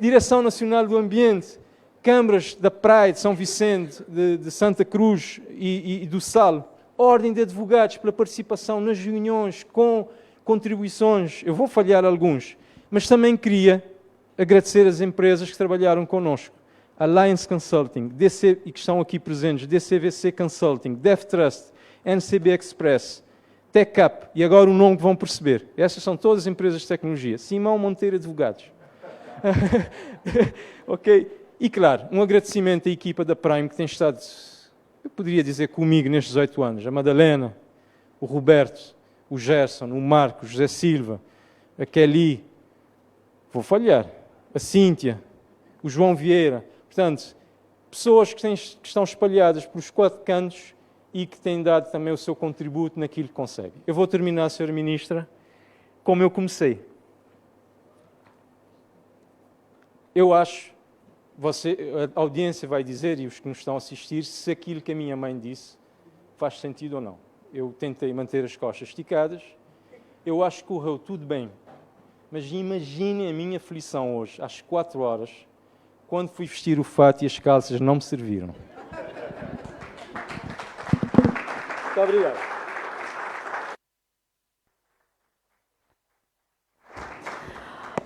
Direção Nacional do Ambiente, câmaras da Praia, de São Vicente, de Santa Cruz e do Sal, ordem de advogados pela participação nas reuniões com contribuições. Eu vou falhar alguns, mas também queria agradecer as empresas que trabalharam connosco. Alliance Consulting, e que estão aqui presentes, DCVC Consulting, DevTrust, NCB Express, TechUp, e agora o nome que vão perceber. Essas são todas as empresas de tecnologia. Simão Monteiro Advogados. Ok? E, claro, um agradecimento à equipa da Prime, que tem estado, eu poderia dizer, comigo nestes 8 anos. A Madalena, o Roberto, o Gerson, o Marco, o José Silva, a Kelly, vou falhar, a Cíntia, o João Vieira. Portanto, pessoas que estão espalhadas pelos 4 cantos e que têm dado também o seu contributo naquilo que conseguem. Eu vou terminar, Sra. Ministra, como eu comecei. Eu acho, a audiência vai dizer, e os que nos estão a assistir, se aquilo que a minha mãe disse faz sentido ou não. Eu tentei manter as costas esticadas, eu acho que correu tudo bem, mas imaginem a minha aflição hoje, às 4 horas, quando fui vestir o fato e as calças não me serviram. Muito obrigado.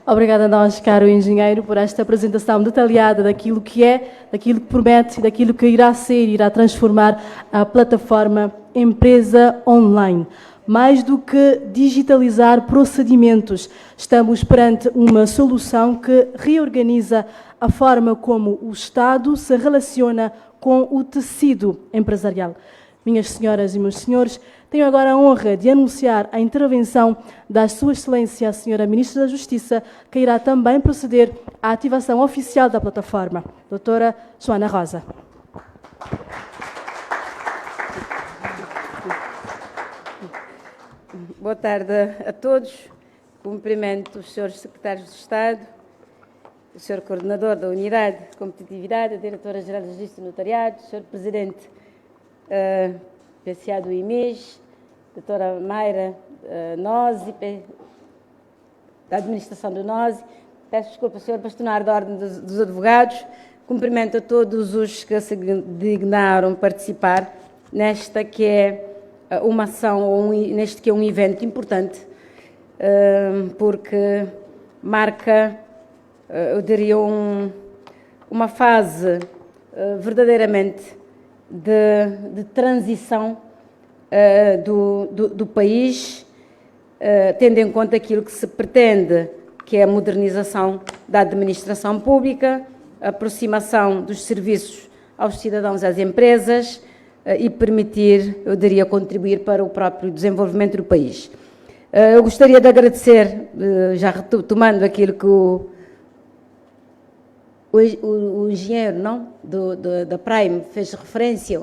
Obrigada a nós, caro engenheiro, por esta apresentação detalhada daquilo que é, daquilo que promete, daquilo que irá ser e irá transformar a plataforma Empresa Online. Mais do que digitalizar procedimentos, estamos perante uma solução que reorganiza a forma como o Estado se relaciona com o tecido empresarial. Minhas senhoras e meus senhores, tenho agora a honra de anunciar a intervenção da Sua Excelência, a Senhora Ministra da Justiça, que irá também proceder à ativação oficial da plataforma. Doutora Joana Rosa. Boa tarde a todos. Cumprimento os senhores secretários de Estado, o senhor coordenador da Unidade de Competitividade, a Diretora-Geral de Justiça e Notariado, o senhor Presidente PCA do IMES, doutora Mayra Nozi, da administração do Nozi. Peço desculpa, senhor bastonário da Ordem dos Advogados. Cumprimento a todos os que se dignaram participar nesta que é uma ação, neste que é um evento importante, porque marca, eu diria, uma fase verdadeiramente de transição do país, tendo em conta aquilo que se pretende, que é a modernização da administração pública, a aproximação dos serviços aos cidadãos e às empresas e permitir, eu diria, contribuir para o próprio desenvolvimento do país. Eu gostaria de agradecer, já retomando aquilo que o engenheiro da Prime fez referência,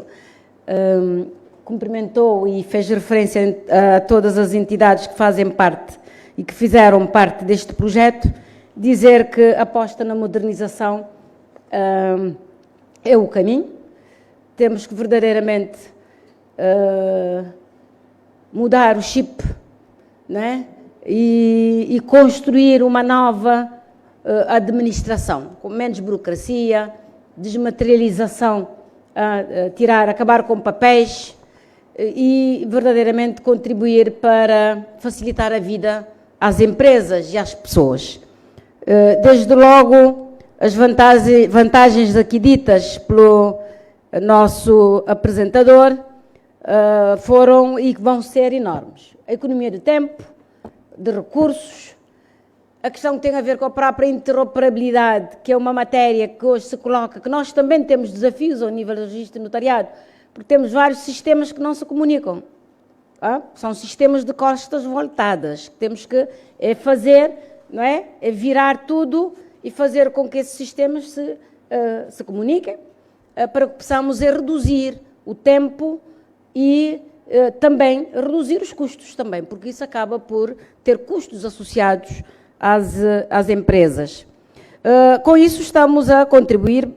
cumprimentou e fez referência a todas as entidades que fazem parte e que fizeram parte deste projeto, dizer que a aposta na modernização é o caminho. Temos que verdadeiramente mudar o chip, né? E construir uma nova administração, com menos burocracia, desmaterialização, acabar com papéis e verdadeiramente contribuir para facilitar a vida às empresas e às pessoas. Desde logo, as vantagens aqui ditas pelo nosso apresentador foram e vão ser enormes. A economia de tempo, de recursos, a questão que tem a ver com a própria interoperabilidade, que é uma matéria que hoje se coloca, que nós também temos desafios ao nível do registro e notariado, porque temos vários sistemas que não se comunicam. São sistemas de costas voltadas, que temos que fazer, não é? É virar tudo e fazer com que esses sistemas se comuniquem, para que possamos reduzir o tempo e também reduzir os custos também, porque isso acaba por ter custos associados às empresas. Com isso estamos a contribuir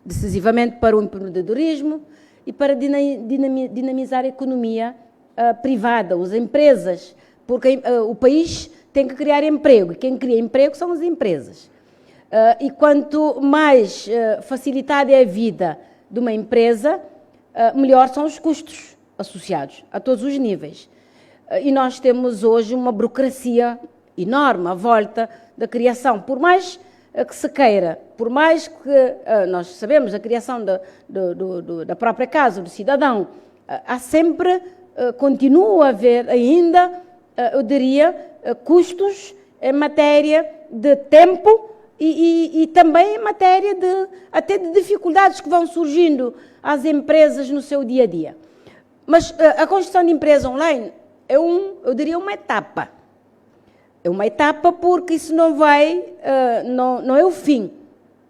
decisivamente para o empreendedorismo e para dinamizar a economia privada, as empresas, porque o país tem que criar emprego, e quem cria emprego são as empresas. E quanto mais facilitada é a vida de uma empresa, melhor são os custos associados a todos os níveis. E nós temos hoje uma burocracia enorme à volta da criação, por mais que se queira, por mais que nós sabemos a criação da própria casa, do cidadão, há sempre, continua a haver ainda, eu diria, custos em matéria de tempo e também em matéria até de dificuldades que vão surgindo às empresas no seu dia a dia. Mas a construção de empresa online eu diria uma etapa. É uma etapa porque isso não é o fim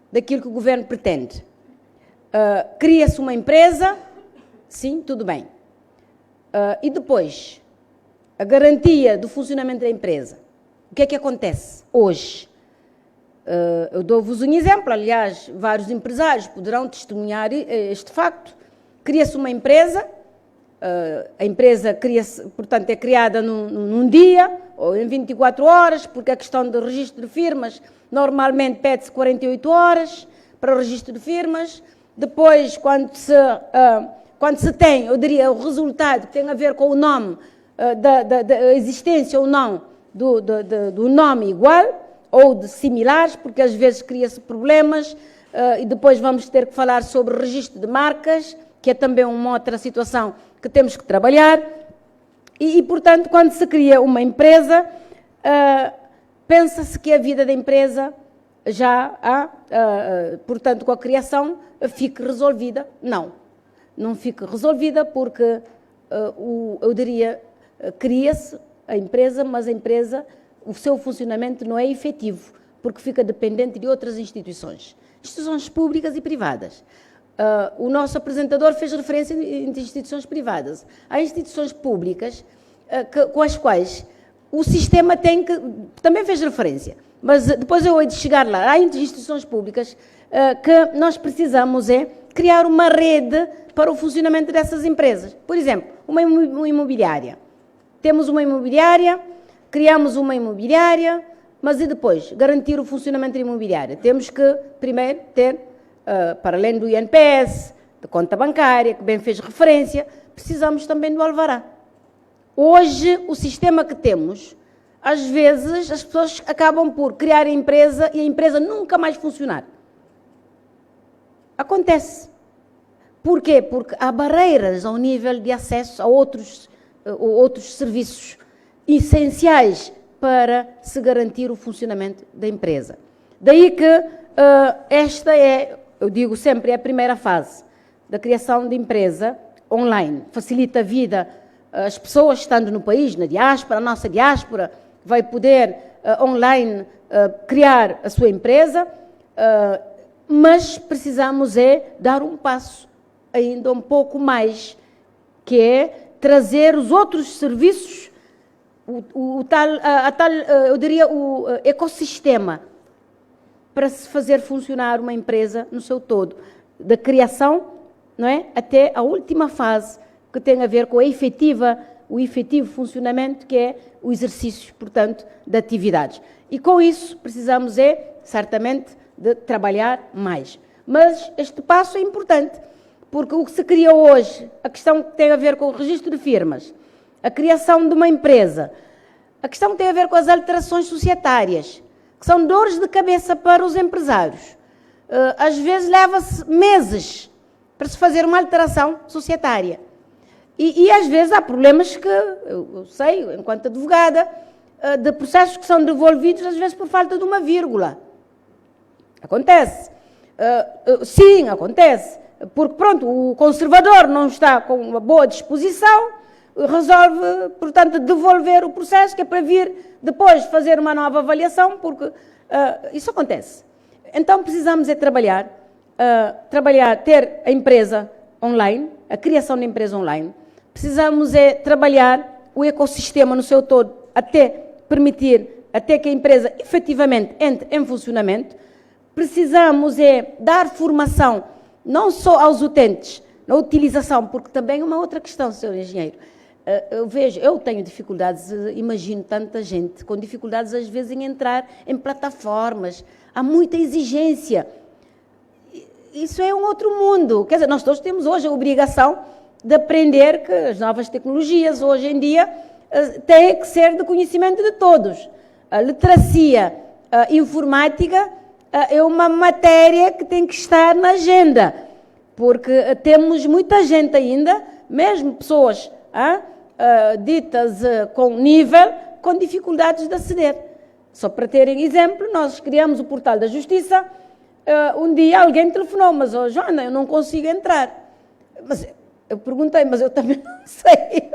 daquilo que o governo pretende. Cria-se uma empresa, sim, tudo bem. E depois, a garantia do funcionamento da empresa. O que é que acontece hoje? Eu dou-vos um exemplo, aliás, vários empresários poderão testemunhar este facto. Cria-se uma empresa, a empresa portanto, é criada num dia ou em 24 horas, porque a questão do registro de firmas normalmente pede-se 48 horas para o registro de firmas. Depois, quando se tem, eu diria, o resultado que tem a ver com o nome, da existência ou não do nome igual ou de similares, porque às vezes cria-se problemas, e depois vamos ter que falar sobre o registro de marcas, que é também uma outra situação que temos que trabalhar. E, portanto, quando se cria uma empresa, pensa-se que a vida da empresa portanto, com a criação, fique resolvida. Não fica resolvida porque, eu diria, cria-se a empresa, mas a empresa, o seu funcionamento não é efetivo, porque fica dependente de outras instituições públicas e privadas. O nosso apresentador fez referência em instituições privadas. Há instituições públicas com as quais o sistema também fez referência, mas depois eu hei de chegar lá. Há instituições públicas que nós precisamos criar uma rede para o funcionamento dessas empresas. Por exemplo, uma imobiliária. Temos uma imobiliária, criamos uma imobiliária, mas e depois? Garantir o funcionamento da imobiliária. Temos que, primeiro, ter, para além do INPS, da conta bancária, que bem fez referência, precisamos também do alvará. Hoje, o sistema que temos, às vezes, as pessoas acabam por criar a empresa e a empresa nunca mais funcionar. Acontece. Por quê? Porque há barreiras ao nível de acesso a outros serviços essenciais para se garantir o funcionamento da empresa. Daí que esta eu digo sempre, é a primeira fase da criação de empresa online. Facilita a vida às pessoas estando no país, na diáspora, a nossa diáspora vai poder online criar a sua empresa, mas precisamos dar um passo ainda um pouco mais, que é trazer os outros serviços, eu diria, o ecossistema, para se fazer funcionar uma empresa no seu todo, da criação, não é, até a última fase, que tem a ver com o efetivo funcionamento, que é o exercício, portanto, de atividades. E com isso precisamos, certamente, de trabalhar mais. Mas este passo é importante, porque o que se cria hoje, a questão que tem a ver com o registro de firmas, a criação de uma empresa, a questão que tem a ver com as alterações societárias, que são dores de cabeça para os empresários. Às vezes leva-se meses para se fazer uma alteração societária. E às vezes há problemas que, eu sei, enquanto advogada, de processos que são devolvidos, às vezes por falta de uma vírgula. Acontece. Sim, acontece. Porque, pronto, o conservador não está com uma boa disposição, resolve, portanto, devolver o processo, que é para vir depois fazer uma nova avaliação, porque isso acontece. Então, precisamos trabalhar, ter a empresa online, a criação da empresa online. Precisamos trabalhar o ecossistema no seu todo, até permitir, até que a empresa efetivamente entre em funcionamento. Precisamos dar formação, não só aos utentes, na utilização, porque também é uma outra questão, Sr. Engenheiro. Eu tenho dificuldades, imagino tanta gente com dificuldades às vezes em entrar em plataformas. há muita exigência. Isso é um outro mundo. Quer dizer, nós todos temos hoje a obrigação de aprender que as novas tecnologias, hoje em dia, têm que ser de conhecimento de todos. A literacia informática é uma matéria que tem que estar na agenda, porque temos muita gente ainda, mesmo pessoas ditas com nível, com dificuldades de aceder. Só para terem exemplo, nós criamos o portal da Justiça. Um dia alguém telefonou, mas Joana, eu não consigo entrar. Mas eu perguntei, mas eu também não sei.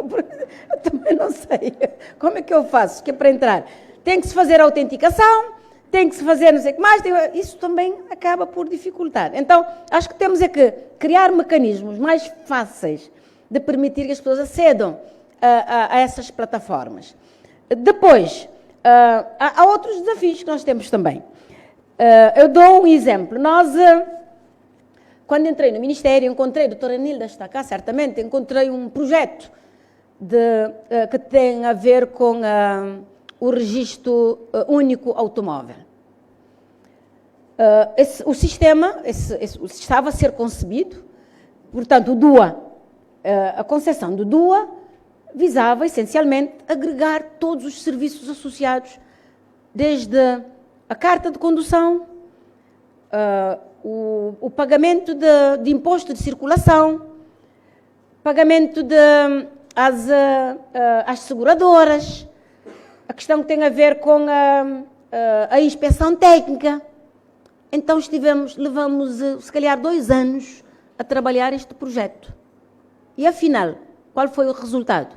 Eu também não sei. Como é que eu faço? Que é para entrar? Tem que se fazer a autenticação, tem que se fazer não sei o que mais. Isso também acaba por dificultar. Então, acho que temos é que criar mecanismos mais fáceis de permitir que as pessoas acedam a essas plataformas. Depois, há outros desafios que nós temos também. Eu dou um exemplo. Nós, quando entrei no Ministério, encontrei, a doutora Nilda está cá, certamente, encontrei um projeto que tem a ver com o registro único automóvel. O sistema estava a ser concebido, portanto, o DUA, a concessão do DUA visava, essencialmente, agregar todos os serviços associados, desde a carta de condução, o pagamento de imposto de circulação, pagamento às seguradoras, a questão que tem a ver com a inspeção técnica. Então levamos se calhar 2 anos a trabalhar este projeto. E afinal, qual foi o resultado?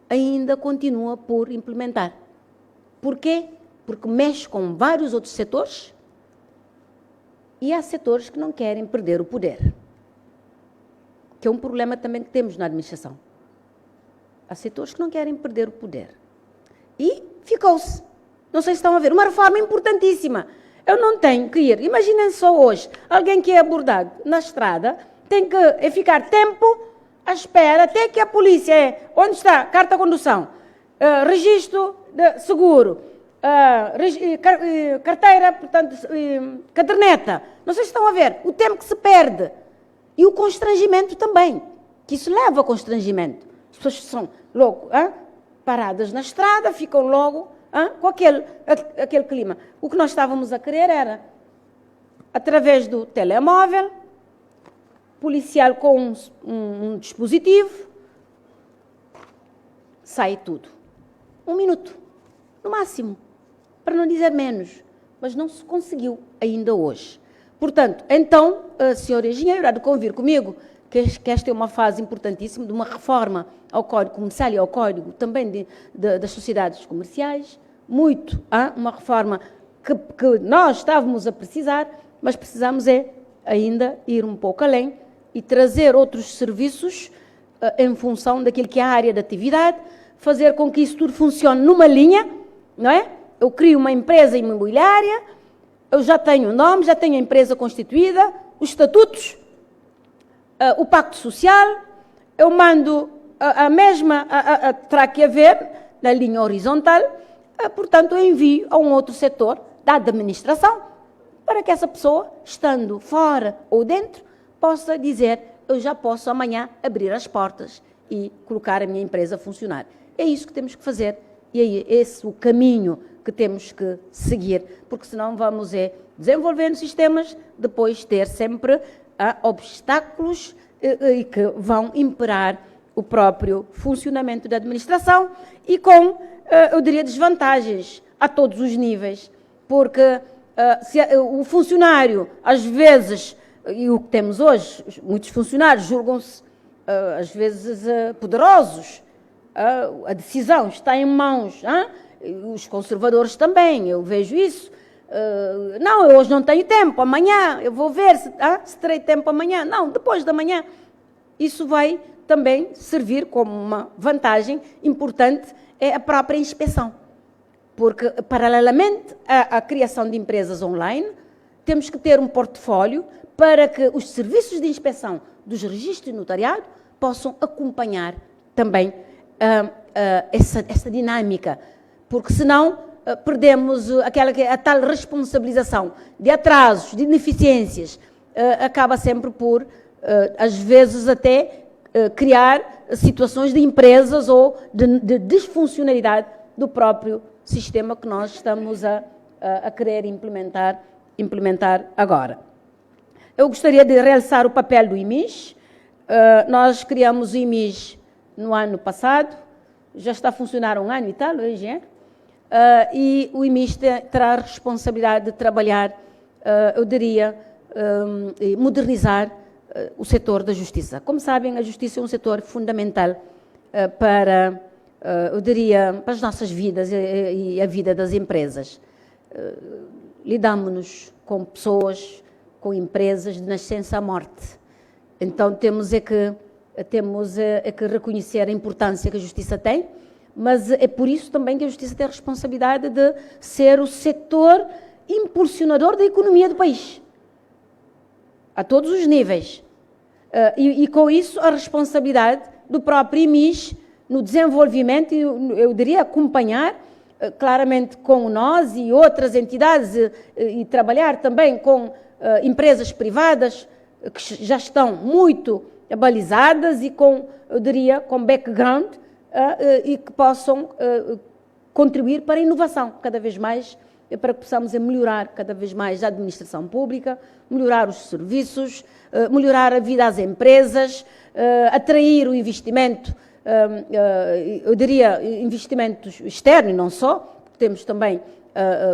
Ainda continua por implementar. Por quê? Porque mexe com vários outros setores e há setores que não querem perder o poder, que é um problema também que temos na administração. Há setores que não querem perder o poder. E ficou-se. Não sei se estão a ver. Uma reforma importantíssima. Eu não tenho que ir. Imaginem só hoje, alguém que é abordado na estrada tem que ficar tempo à espera até que a polícia onde está? Carta de condução, registro de seguro, carteira, portanto, caderneta. Não sei se estão a ver. O tempo que se perde. E o constrangimento também. Que isso leva a constrangimento. As pessoas são logo paradas na estrada, ficam logo com aquele clima. O que nós estávamos a querer era, através do telemóvel, policial com um dispositivo, sai tudo. 1 minuto, no máximo, para não dizer menos. Mas não se conseguiu ainda hoje. Portanto, então, a senhora engenheira há de convir comigo que esta é uma fase importantíssima de uma reforma ao Código Comercial e ao Código também das sociedades comerciais. Muito, uma reforma que nós estávamos a precisar, mas precisamos ainda ir um pouco além e trazer outros serviços em função daquilo que é a área de atividade, fazer com que isso tudo funcione numa linha, não é? Eu crio uma empresa imobiliária, eu já tenho o nome, já tenho a empresa constituída, os estatutos, o pacto social, eu mando a mesma, terá que haver, na linha horizontal, portanto, eu envio a um outro setor da administração para que essa pessoa, estando fora ou dentro, possa dizer, eu já posso amanhã abrir as portas e colocar a minha empresa a funcionar. É isso que temos que fazer e é esse o caminho que temos que seguir, porque senão vamos desenvolvendo sistemas, depois ter sempre obstáculos e que vão imperar o próprio funcionamento da administração e com, eu diria, desvantagens a todos os níveis, porque o funcionário, às vezes, e o que temos hoje, muitos funcionários julgam-se, às vezes, poderosos, a decisão está em mãos, os conservadores também, eu vejo isso. Não, eu hoje não tenho tempo, amanhã eu vou ver se terei tempo amanhã. Não, depois da manhã. Isso vai também servir como uma vantagem importante, é a própria inspeção. Porque, paralelamente à criação de empresas online, temos que ter um portfólio para que os serviços de inspeção dos registros de notariado possam acompanhar também essa dinâmica. Porque, senão, perdemos aquela que é a tal responsabilização de atrasos, de ineficiências, acaba sempre por, às vezes até, criar situações de empresas ou de disfuncionalidade do próprio sistema que nós estamos a querer implementar agora. Eu gostaria de realçar o papel do IMIS. Nós criamos o IMIS no ano passado, já está a funcionar um ano e tal, hoje é? E o IMIS terá a responsabilidade de trabalhar, eu diria, modernizar o setor da justiça. Como sabem, a justiça é um setor fundamental para, eu diria, para as nossas vidas e a vida das empresas. Lidamos-nos com pessoas, com empresas de nascença à morte. Então temos que reconhecer a importância que a justiça tem, mas é por isso também que a justiça tem a responsabilidade de ser o setor impulsionador da economia do país, a todos os níveis. E com isso a responsabilidade do próprio IMIS no desenvolvimento, eu diria acompanhar claramente com nós e outras entidades e trabalhar também com empresas privadas que já estão muito balizadas e com, eu diria, com background e que possam contribuir para a inovação cada vez mais, para que possamos melhorar cada vez mais a administração pública, melhorar os serviços, melhorar a vida às empresas, atrair o investimento, eu diria investimento externo e não só, temos também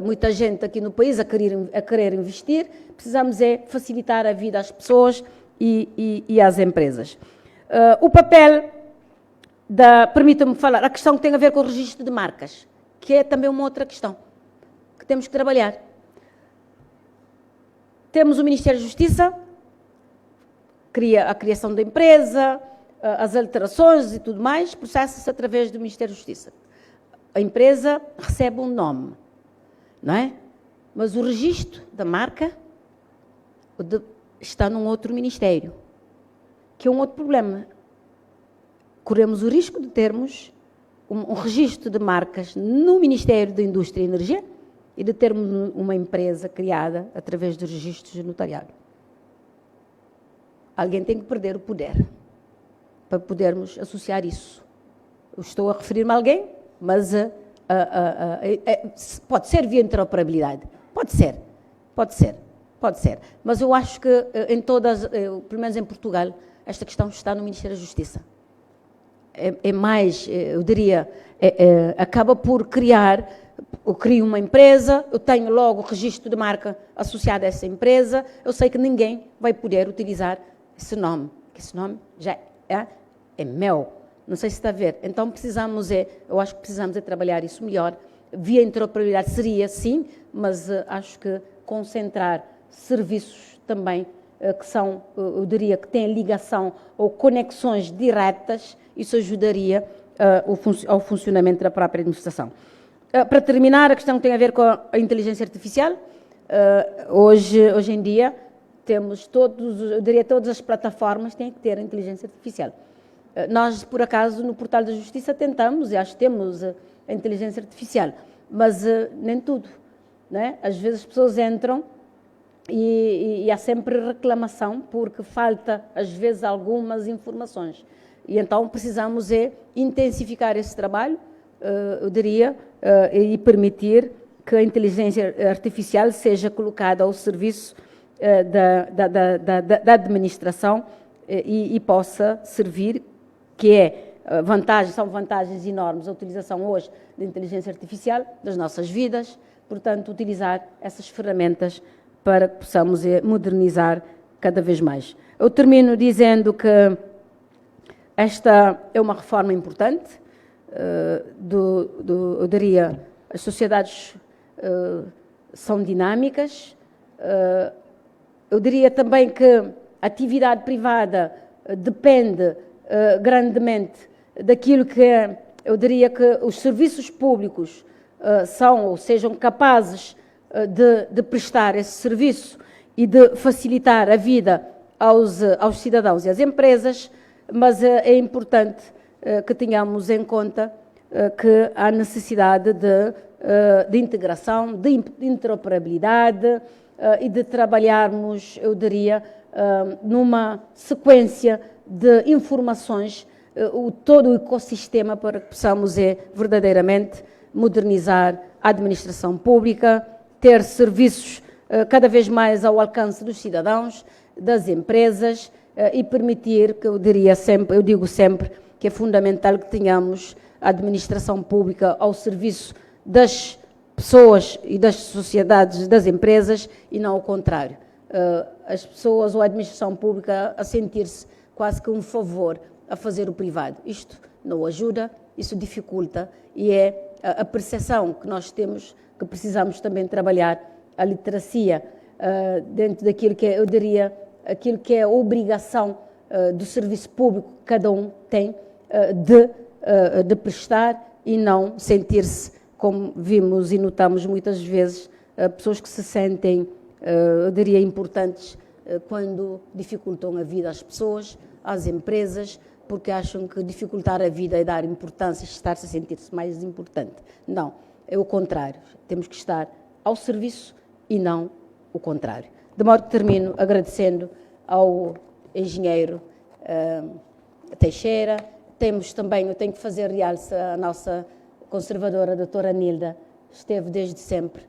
muita gente aqui no país a querer investir, precisamos facilitar a vida às pessoas e às empresas. O papel permita-me falar, a questão que tem a ver com o registro de marcas, que é também uma outra questão que temos que trabalhar. Temos o Ministério da Justiça, a criação da empresa, as alterações e tudo mais, processa-se através do Ministério da Justiça. A empresa recebe um nome, não é? Mas o registro da marca está num outro ministério, que é um outro problema. Corremos o risco de termos um registro de marcas no Ministério da Indústria e Energia e de termos uma empresa criada através dos registros de notariado. Alguém tem que perder o poder para podermos associar isso. Eu estou a referir-me a alguém, mas pode ser via interoperabilidade. Pode ser. Mas eu acho que em todas, pelo menos em Portugal, esta questão está no Ministério da Justiça. É mais, eu diria, acaba por criar, eu crio uma empresa, eu tenho logo o registro de marca associado a essa empresa, eu sei que ninguém vai poder utilizar esse nome, que esse nome já é meu. Não sei se está a ver. Então eu acho que precisamos trabalhar isso melhor. Via interoperabilidade seria sim, mas acho que concentrar serviços também que são, eu diria, que têm ligação ou conexões diretas, isso ajudaria ao funcionamento da própria administração. Para terminar, a questão que tem a ver com a inteligência artificial. Hoje em dia, temos eu diria, todas as plataformas têm que ter a inteligência artificial. Nós, por acaso, no Portal da Justiça tentamos, e acho que temos a inteligência artificial, mas nem tudo, não é? Às vezes as pessoas entram e há sempre reclamação porque falta, às vezes, algumas informações. E então precisamos intensificar esse trabalho, eu diria, e permitir que a inteligência artificial seja colocada ao serviço da administração e possa servir, são vantagens enormes a utilização hoje da inteligência artificial das nossas vidas, portanto, utilizar essas ferramentas para que possamos modernizar cada vez mais. Eu termino dizendo que esta é uma reforma importante, eu diria, as sociedades são dinâmicas, eu diria também que a atividade privada depende grandemente daquilo que eu diria que os serviços públicos são ou sejam capazes de prestar esse serviço e de facilitar a vida aos cidadãos e às empresas, mas é importante que tenhamos em conta que há necessidade de de integração, de interoperabilidade e de trabalharmos, eu diria, numa sequência de informações, todo o ecossistema para que possamos verdadeiramente modernizar a administração pública, ter serviços cada vez mais ao alcance dos cidadãos, das empresas e permitir, que eu digo sempre, que é fundamental que tenhamos a administração pública ao serviço das pessoas e das sociedades, das empresas, e não ao contrário. As pessoas ou a administração pública a sentir-se quase que um favor a fazer o privado. Isto não ajuda, isso dificulta, e é a percepção que nós temos, que precisamos também trabalhar, a literacia dentro daquilo que eu diria, aquilo que é a obrigação do serviço público que cada um tem de prestar, e não sentir-se, como vimos e notamos muitas vezes, pessoas que se sentem, eu diria, importantes quando dificultam a vida às pessoas, às empresas, porque acham que dificultar a vida é dar importância, estar-se a sentir-se mais importante. Não, é o contrário. Temos que estar ao serviço e não o contrário. De modo que termino agradecendo ao engenheiro Teixeira. Temos também, eu tenho que fazer realce, a nossa conservadora, a doutora Nilda, esteve desde sempre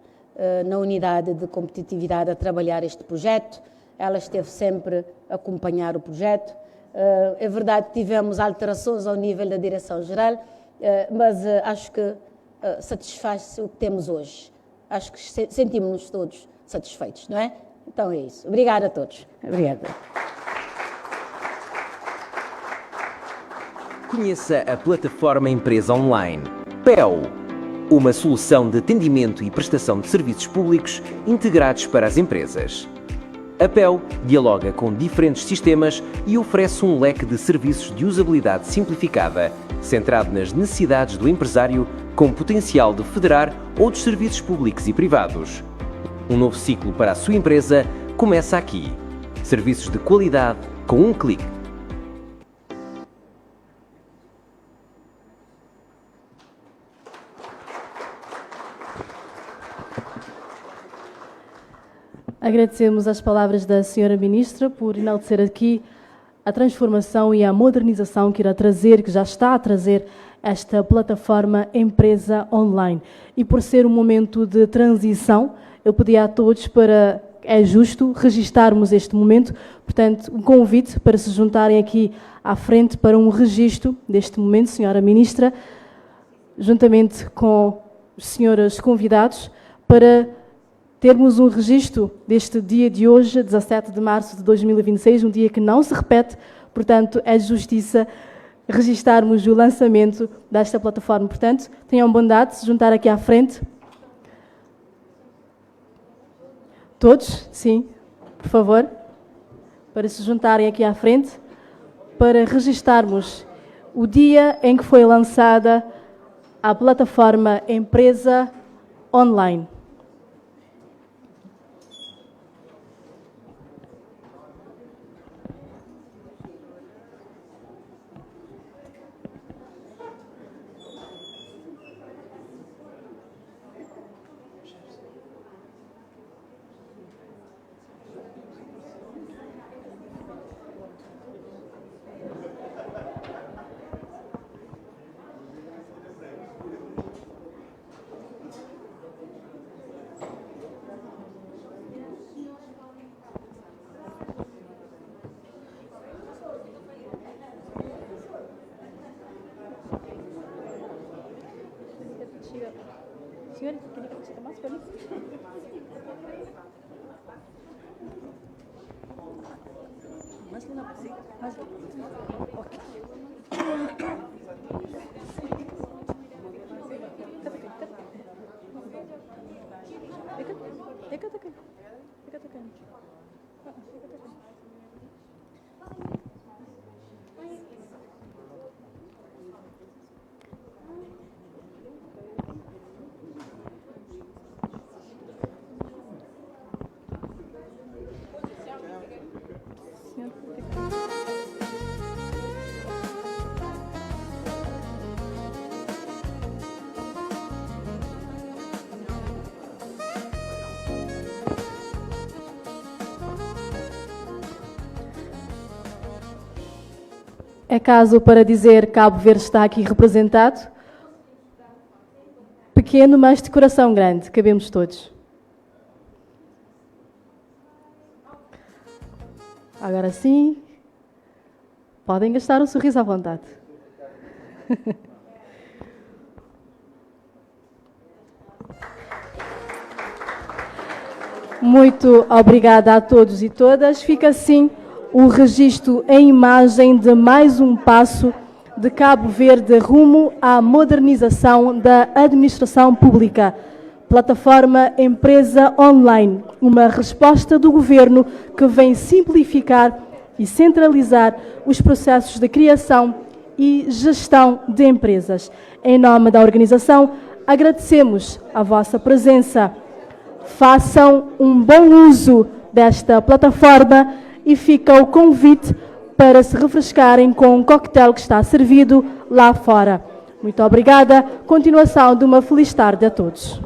na unidade de competitividade a trabalhar este projeto. Ela esteve sempre a acompanhar o projeto. É verdade que tivemos alterações ao nível da Direção-Geral, mas acho que satisfaz-se o que temos hoje. Acho que sentimos-nos todos satisfeitos, não é? Então é isso. Obrigada a todos. Obrigada. Conheça a plataforma Empresa Online, PEO, uma solução de atendimento e prestação de serviços públicos integrados para as empresas. A PEO dialoga com diferentes sistemas e oferece um leque de serviços de usabilidade simplificada, centrado nas necessidades do empresário, com potencial de federar outros serviços públicos e privados. Um novo ciclo para a sua empresa começa aqui. Serviços de qualidade com um clique. Agradecemos as palavras da Senhora Ministra por enaltecer aqui a transformação e a modernização que irá trazer, que já está a trazer, esta plataforma Empresa Online. E por ser um momento de transição, eu pedi a todos para, é justo, registarmos este momento, portanto, um convite para se juntarem aqui à frente para um registro deste momento, Senhora Ministra, juntamente com os senhores convidados, para termos um registro deste dia de hoje, 17 de março de 2026, um dia que não se repete, portanto, é de justiça registarmos o lançamento desta plataforma. Portanto, tenham bondade de se juntar aqui à frente. Todos, sim, por favor, para se juntarem aqui à frente, para registarmos o dia em que foi lançada a plataforma Empresa Online. Senhora, queria que você tomasse para mim? Mais lá, mais lá. Ok. É caso para dizer que Cabo Verde está aqui representado. Pequeno, mas de coração grande, cabemos todos. Agora sim, podem gastar o sorriso à vontade. Muito obrigada a todos e todas. Fica assim o registro em imagem de mais um passo de Cabo Verde rumo à modernização da administração pública. Plataforma Empresa Online, uma resposta do Governo que vem simplificar e centralizar os processos de criação e gestão de empresas. Em nome da organização, agradecemos a vossa presença. Façam um bom uso desta plataforma e fica o convite para se refrescarem com o coquetel que está servido lá fora. Muito obrigada. Continuação de uma feliz tarde a todos.